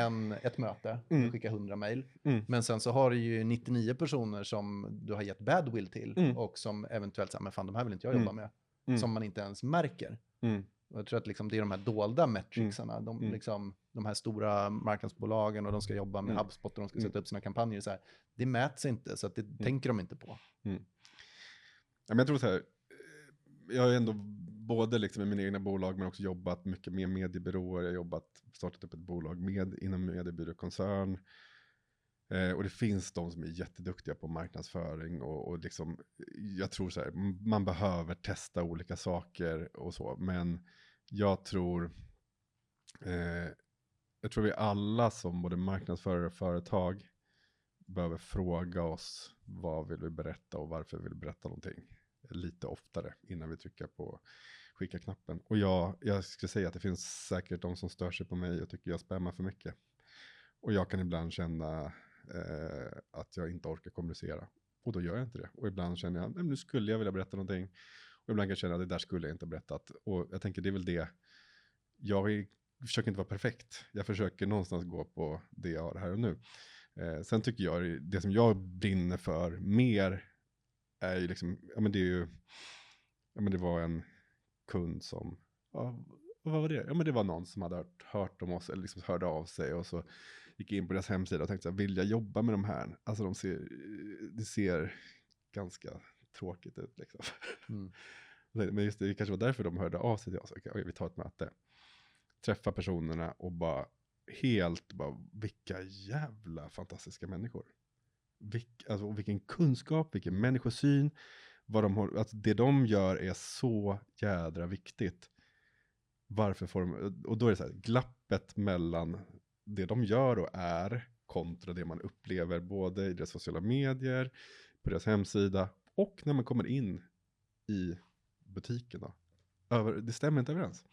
ett möte och skickar 100 mejl. Men sen så har du ju 99 personer som du har gett badwill till. Och som eventuellt säger, men fan, de här vill inte jag jobba med. Som man inte ens märker. Och jag tror att liksom det är de här dolda metricsarna. De här stora marknadsbolagen och de ska jobba med HubSpot och de ska sätta upp sina kampanjer. Så här, det mäts inte, så att det tänker de inte på. Ja, men jag tror så här, jag har ändå både liksom i mina egna bolag men också jobbat mycket med mediebyråer. Jag har startat upp ett bolag inom mediebyråkoncern. Och det finns de som är jätteduktiga på marknadsföring och liksom, jag tror så här, man behöver testa olika saker och så, men jag tror vi alla som både marknadsförare och företag behöver fråga oss vad vill vi berätta och varför vill vi berätta någonting lite oftare innan vi trycker på skicka-knappen. Och jag skulle säga att det finns säkert de som stör sig på mig och tycker jag spammar för mycket. Och jag kan ibland känna att jag inte orkar kommunicera. Och då gör jag inte det. Och ibland känner jag, nej, nu skulle jag vilja berätta någonting. Och ibland kan jag känna att det där skulle jag inte ha berättat. Och jag tänker det är väl det. Jag försöker inte vara perfekt. Jag försöker någonstans gå på det jag har här och nu. Sen tycker jag, det som jag brinner för mer är ju liksom, ja men det är ju, ja men det var en kund som, ja, vad var det? Ja men det var någon som hade hört om oss, eller liksom hörde av sig och så gick in på deras hemsida och tänkte så här, vill jag jobba med de här? Alltså det ser ganska tråkigt ut liksom. Mm. Men just det kanske var därför de hörde av sig till oss. Okej, vi tar ett möte. Träffa personerna och bara vilka jävla fantastiska människor. Alltså vilken kunskap, vilken människosyn. Vad de har, alltså det de gör är så jädra viktigt. Varför får de, och då är det så här, glappet mellan det de gör och är kontra det man upplever både i deras sociala medier, på deras hemsida och när man kommer in i butiken då. Det stämmer inte överens.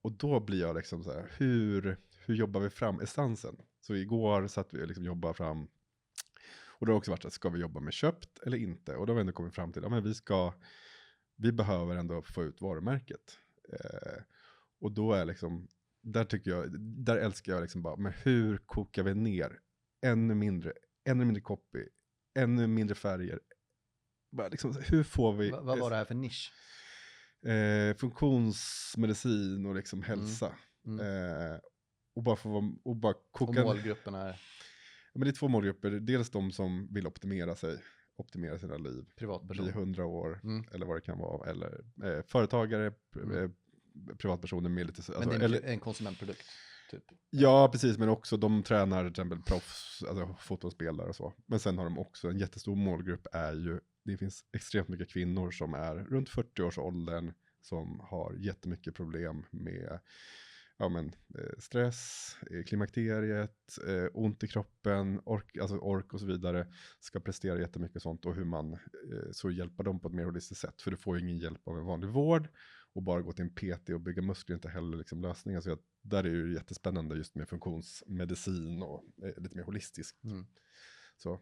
Och då blir jag liksom så här, hur jobbar vi fram essensen? Så igår satt vi och liksom jobbade fram, och det har också varit att ska vi jobba med köpt eller inte? Och då har vi ändå kommit fram till, ja men vi behöver ändå få ut varumärket. Och då är liksom, där älskar jag liksom bara, men hur kokar vi ner ännu mindre copy, ännu mindre färger. Bara liksom, hur får vi... Vad var det här för nisch? Funktionsmedicin och liksom hälsa. Och bara koka... Och målgruppen är? Ja, men det är 2 målgrupper. Dels de som vill optimera sina liv. Privatperson. Bli 100 år, eller vad det kan vara. Eller företagare, privatpersoner med lite... Men det är en konsumentprodukt, typ? Ja, precis. Men också de tränar till exempel proffs, alltså fotbollsspelare och så. Men sen har de också en jättestor målgrupp är ju, det finns extremt mycket kvinnor som är runt 40-årsåldern som har jättemycket problem med stress, klimakteriet, ont i kroppen, ork och så vidare, ska prestera jättemycket sånt, och hur man så hjälper dem på ett mer holistiskt sätt. För du får ju ingen hjälp av en vanlig vård, och bara gå till en PT och bygga muskler inte heller liksom lösningar. Så där är det ju jättespännande just med funktionsmedicin och lite mer holistiskt. Så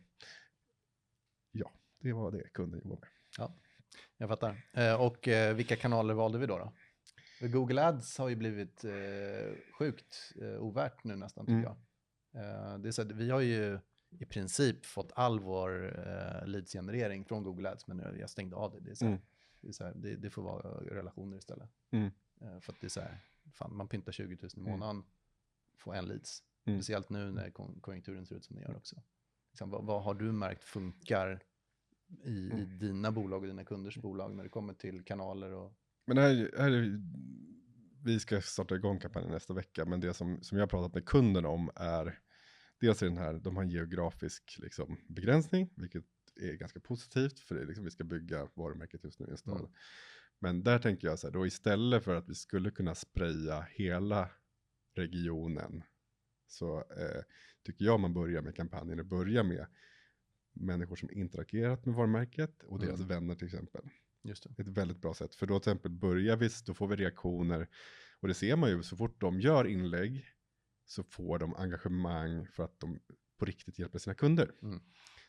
ja, det var det kunden jobbade med. Ja, jag fattar. Och vilka kanaler valde vi då? Google Ads har ju blivit sjukt ovärt nu nästan, tycker jag. Det är så att vi har ju i princip fått all vår leadsgenerering från Google Ads, men nu jag stängde av det. Det får vara relationer istället. För att det är så här, fan, man pyntar 20 000 i månaden, får en leads. Speciellt nu när konjunkturen ser ut som den gör också. Liksom, vad har du märkt funkar i dina bolag och dina kunders bolag när det kommer till kanaler och... Men vi ska starta igång kampanjen nästa vecka, men det som jag har pratat med kunden om är dels är de har en geografisk liksom begränsning, vilket är ganska positivt, för det är liksom, vi ska bygga varumärket just nu i en stad. Men där tänker jag så här, då istället för att vi skulle kunna spraya hela regionen, så tycker jag man börjar med kampanjen och börjar med människor som interagerat med varumärket och deras vänner till exempel. Just det. Ett väldigt bra sätt. För då till exempel börjar vi, då får vi reaktioner. Och det ser man ju, så fort de gör inlägg så får de engagemang för att de på riktigt hjälper sina kunder.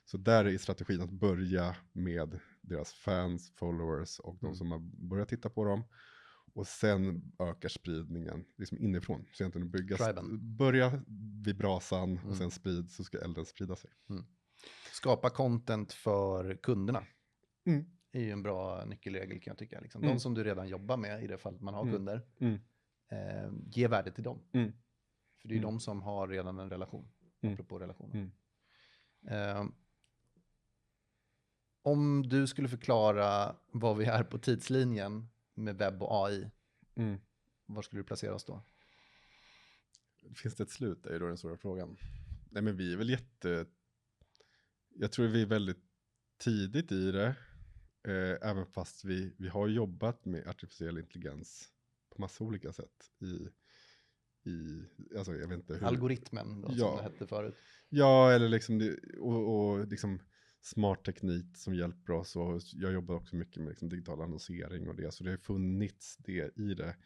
Så där är strategin att börja med deras fans, followers och de som har börjat titta på dem. Och sen ökar spridningen liksom inifrån. Så egentligen börja vid brasan och sen så ska elden sprida sig. Skapa content för kunderna. Är ju en bra nyckelregel, kan jag tycka. Liksom. De som du redan jobbar med, i det fall man har kunder, ge värde till dem. För det är de som har redan en relation, apropå relationer. Om du skulle förklara vad vi är på tidslinjen med webb och AI, var skulle du placera oss då? Finns det ett slut? Det är då den stora frågan. Nej, men vi är väl jag tror vi är väldigt tidigt i det. Även fast vi har jobbat med artificiell intelligens på massa olika sätt alltså jag vet inte hur. Algoritmen då, som det hette förut. Ja, eller liksom, och liksom smart teknik som hjälper oss. Och jag jobbar också mycket med liksom digital annonsering och det. Så det har funnits det i det.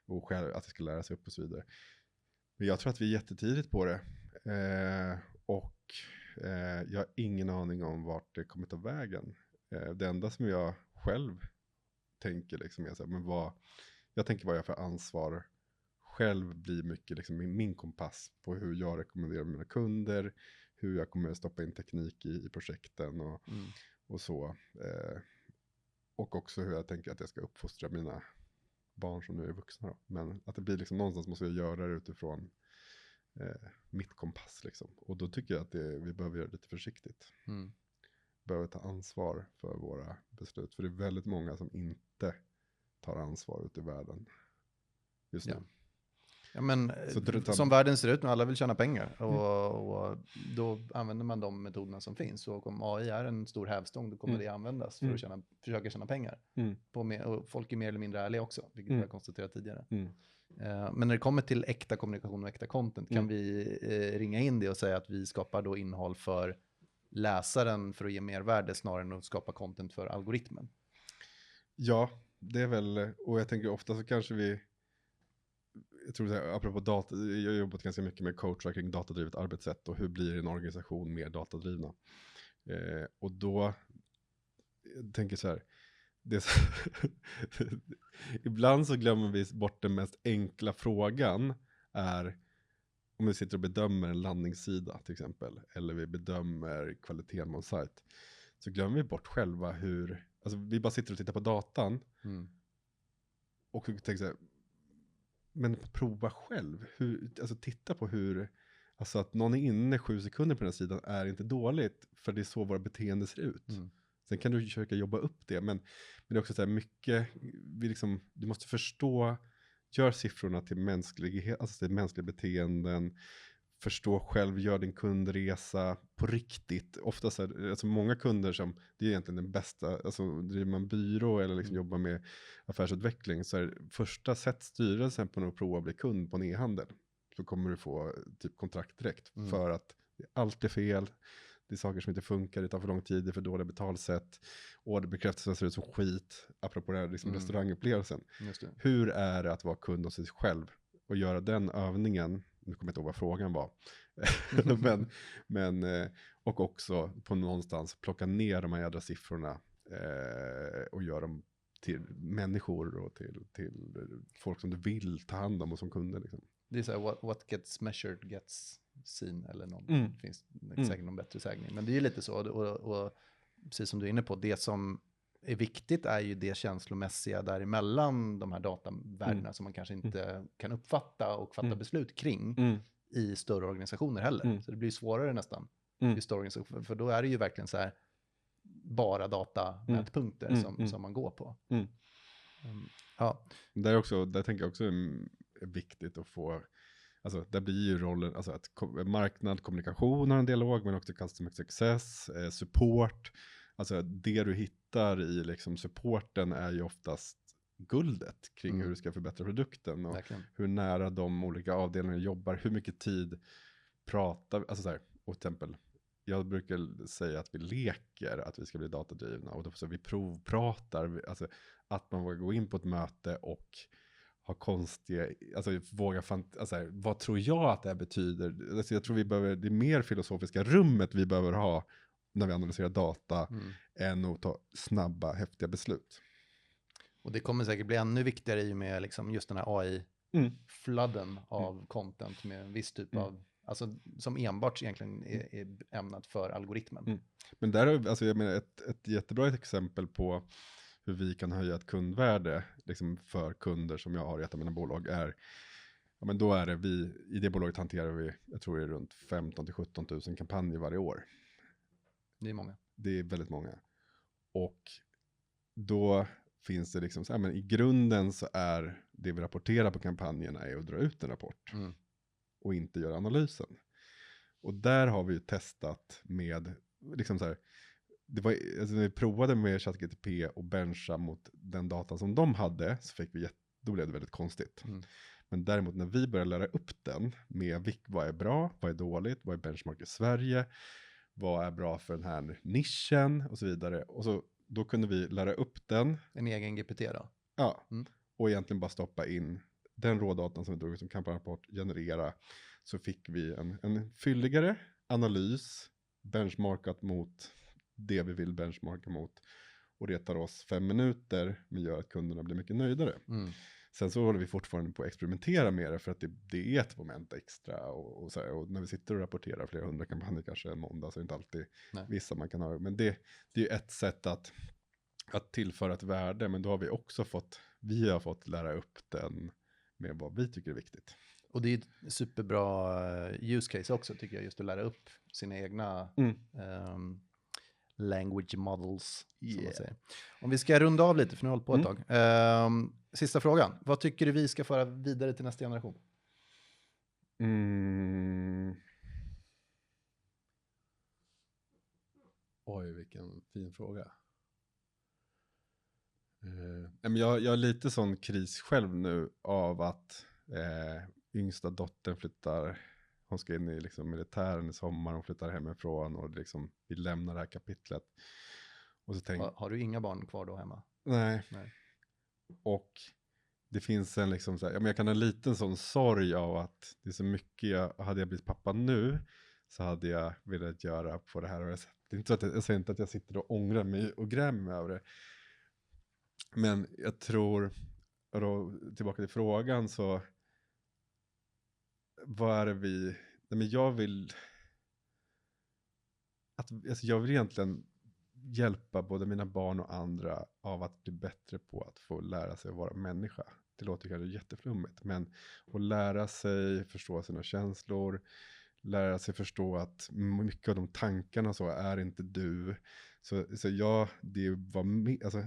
Och själv att det ska lära sig upp och så vidare. Men jag tror att vi är jättetidigt på det. Jag har ingen aning om vart det kommer ta vägen. Det enda som jag själv tänker liksom är så här, men jag tänker vad jag har för ansvar. Själv blir mycket liksom min kompass på hur jag rekommenderar mina kunder. Hur jag kommer stoppa in teknik i projekten och så. Och också hur jag tänker att jag ska uppfostra mina barn som nu är vuxna då. Men att det blir liksom någonstans måste jag göra det utifrån mitt kompass liksom. Och då tycker jag att vi behöver göra det lite försiktigt. Behöver ta ansvar för våra beslut. För det är väldigt många som inte tar ansvar ute i världen just nu. Ja, men som världen ser ut nu, alla vill tjäna pengar. Och då använder man de metoderna som finns. Och om AI är en stor hävstång, då kommer det användas för att försöka tjäna pengar. Och folk är mer eller mindre ärliga också, vilket vi har konstaterat tidigare. Men när det kommer till äkta kommunikation och äkta content kan vi ringa in det och säga att vi skapar då innehåll för läsaren för att ge mer värde snarare än att skapa content för algoritmen. Ja, det är väl, och jag tänker ofta så kanske jag tror att apropå data, jag har jobbat ganska mycket med coachar kring datadrivet arbetssätt och hur blir en organisation mer datadrivna. Och då tänker jag så här, ibland så glömmer vi bort den mest enkla frågan är om vi sitter och bedömer en landningssida till exempel, eller vi bedömer kvaliteten på en sajt, så glömmer vi bort själva alltså vi bara sitter och tittar på datan och tänker så här, men prova själv. Alltså titta på alltså att någon är inne 7 sekunder på den här sidan är inte dåligt. För det är så våra beteende ser ut. Sen kan du försöka jobba upp det. Men det är också så här mycket, du måste förstå, gör siffrorna till mänsklighet, alltså till mänskliga beteenden. Förstå själv, gör din kundresa på riktigt. Ofta så här, alltså många kunder som, det är egentligen den bästa, alltså driver man byrå eller liksom jobbar med affärsutveckling, så är första sätt styrelsen på att prova att bli kund på en e-handel. Så kommer du få typ kontrakt direkt. För att det är alltid fel. Det är saker som inte funkar, det tar för lång tid, det är för dåliga betalsätt. Orderbekräftelsen ser ut som skit. Apropå det här liksom restaurangupplevelsen. Just det. Hur är det att vara kund hos sig själv? Och göra den övningen, nu kommer jag inte ihåg vad frågan var. men och också på någonstans plocka ner de här jädra siffrorna och göra dem till människor och till folk som du vill ta hand om och som kunder. Liksom. Det är så här, what gets measured gets seen, eller någon. Det finns säkert någon bättre sägning. Men det är ju lite så, och precis som du är inne på, det som är viktigt är ju det känslomässiga däremellan de här datavärdena som man kanske inte kan uppfatta och fatta beslut kring i större organisationer heller. Så det blir svårare nästan i större organisationer, för då är det ju verkligen så här bara datamätpunkter som man går på. Ja. Där tänker jag också är viktigt att få, alltså där blir ju rollen, alltså att marknad, kommunikation har en dialog, men också customer success, support. Alltså det du hittar i liksom supporten är ju oftast guldet kring hur du ska förbättra produkten och hur nära de olika avdelningarna jobbar, hur mycket tid pratar, alltså så här, och till exempel, jag brukar säga att vi leker att vi ska bli datadrivna och då så vi provpratar, alltså att man vågar gå in på ett möte och ha konstiga, alltså våga alltså, vad tror jag att det här betyder? Alltså jag tror det är mer filosofiska rummet vi behöver ha när vi analyserar data än att ta snabba, häftiga beslut. Och det kommer säkert bli ännu viktigare i och med liksom just den här AI-flöden av content med en viss typ av, alltså som enbart egentligen är ämnat för algoritmen. Men där har alltså jag menar ett jättebra exempel på hur vi kan höja ett kundvärde liksom för kunder som jag har i ett av mina bolag är, ja men då är det i det bolaget hanterar vi, jag tror det är runt 15 till 17 000 kampanjer varje år. Det är många. Det är väldigt många. Och då finns det liksom så här, men i grunden så är det vi rapporterar på kampanjerna är att dra ut en rapport och inte göra analysen. Och där har vi ju testat med liksom så här, det var, alltså när vi provade med ChatGPT och bencha mot den datan som de hade, så fick vi då blev det väldigt konstigt. Men däremot när vi börjar lära upp den med vad är bra, vad är dåligt, vad är benchmark i Sverige, vad är bra för den här nischen och så vidare. Och så, då kunde vi lära upp den. En egen GPT då? Ja, och egentligen bara stoppa in den rådatan som vi drog ut som kampanjrapport, generera. Så fick vi en fylligare analys, benchmarkat mot det vi vill benchmarka mot. Och det tar oss 5 minuter, men gör att kunderna blir mycket nöjdare. Sen så håller vi fortfarande på att experimentera med det, för att det är ett moment extra. Och så här, och när vi sitter och rapporterar flera 100 kampanjer kanske en måndag, så är det inte alltid vissa man kan ha. Men det är ett sätt att tillföra ett värde, men då har vi också fått lära upp den med vad vi tycker är viktigt. Och det är ett superbra use case också, tycker jag, just att lära upp sina egna language models, som man säger. Om vi ska runda av lite, för nu har jag hållit på ett tag. Sista frågan. Vad tycker du vi ska föra vidare till nästa generation? Oj, vilken fin fråga. Jag är lite sån kris själv nu av att yngsta dottern flyttar. Hon ska in i liksom militären i sommar. Hon flyttar hemifrån och liksom, vi lämnar det här kapitlet. Och så har du inga barn kvar då hemma? Nej. Och det finns en liksom så här, jag kan ha en liten sån sorg av att det är så mycket. Hade jag blivit pappa nu så hade jag velat göra på det här. Och det är inte så att jag säger inte att jag sitter och ångrar mig och grämer mig över det. Men jag tror, och då tillbaka till frågan, så vad är det vi... Nej, men jag vill egentligen hjälpa både mina barn och andra av att bli bättre på att få lära sig att vara människa. Det låter kanske jätteflummigt, men att lära sig förstå sina känslor, lära sig förstå att mycket av de tankarna så är inte du. Så det var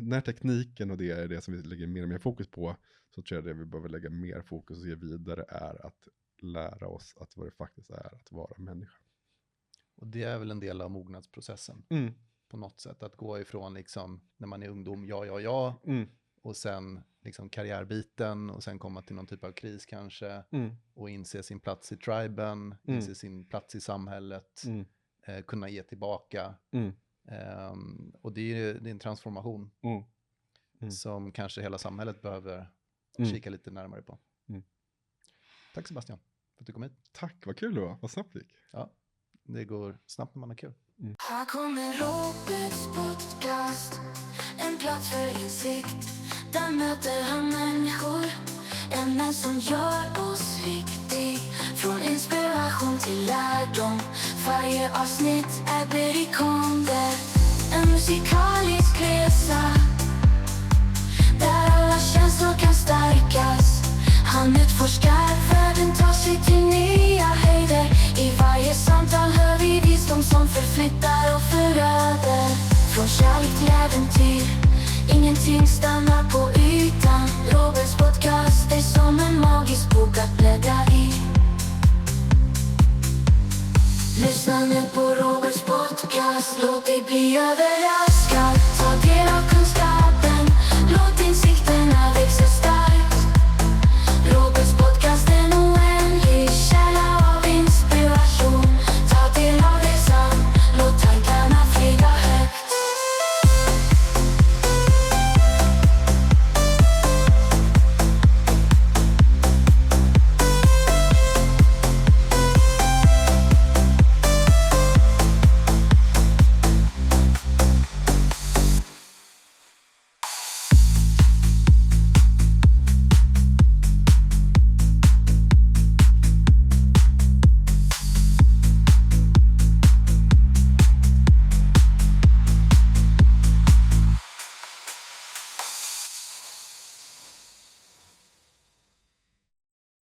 när tekniken och det är det som vi lägger mer och mer fokus på, så tror jag det vi behöver lägga mer fokus och ge vidare är att lära oss att vad det faktiskt är att vara människa. Och det är väl en del av mognadsprocessen på något sätt, att gå ifrån liksom när man är ungdom, och sen liksom karriärbiten och sen komma till någon typ av kris kanske och inse sin plats i triben, inse sin plats i samhället, kunna ge tillbaka. Och det är en transformation som kanske hela samhället behöver kika lite närmare på. Tack Sebastian för att du kom hit. Tack, vad kul det var. Vad snabbt det gick. Ja, det går snabbt när man har kul. Här kommer Roberts podcast, en plats för insikt. Där möter han människor, ämnen som gör oss viktig. Från inspiration till lärdom, varje avsnitt är berikande. En musikalisk resa, där alla känslor kan stärkas. Han utforskar världen, tar sig till nya höjder. I varje samtal hör vi visdom som förflyttar och föröder. Från kärlek till äventyr, ingenting stannar på ytan. Roberts podcast är som en magisk bok att bläddra i. Lyssna nu på Roberts podcast, låt dig bli överraskad.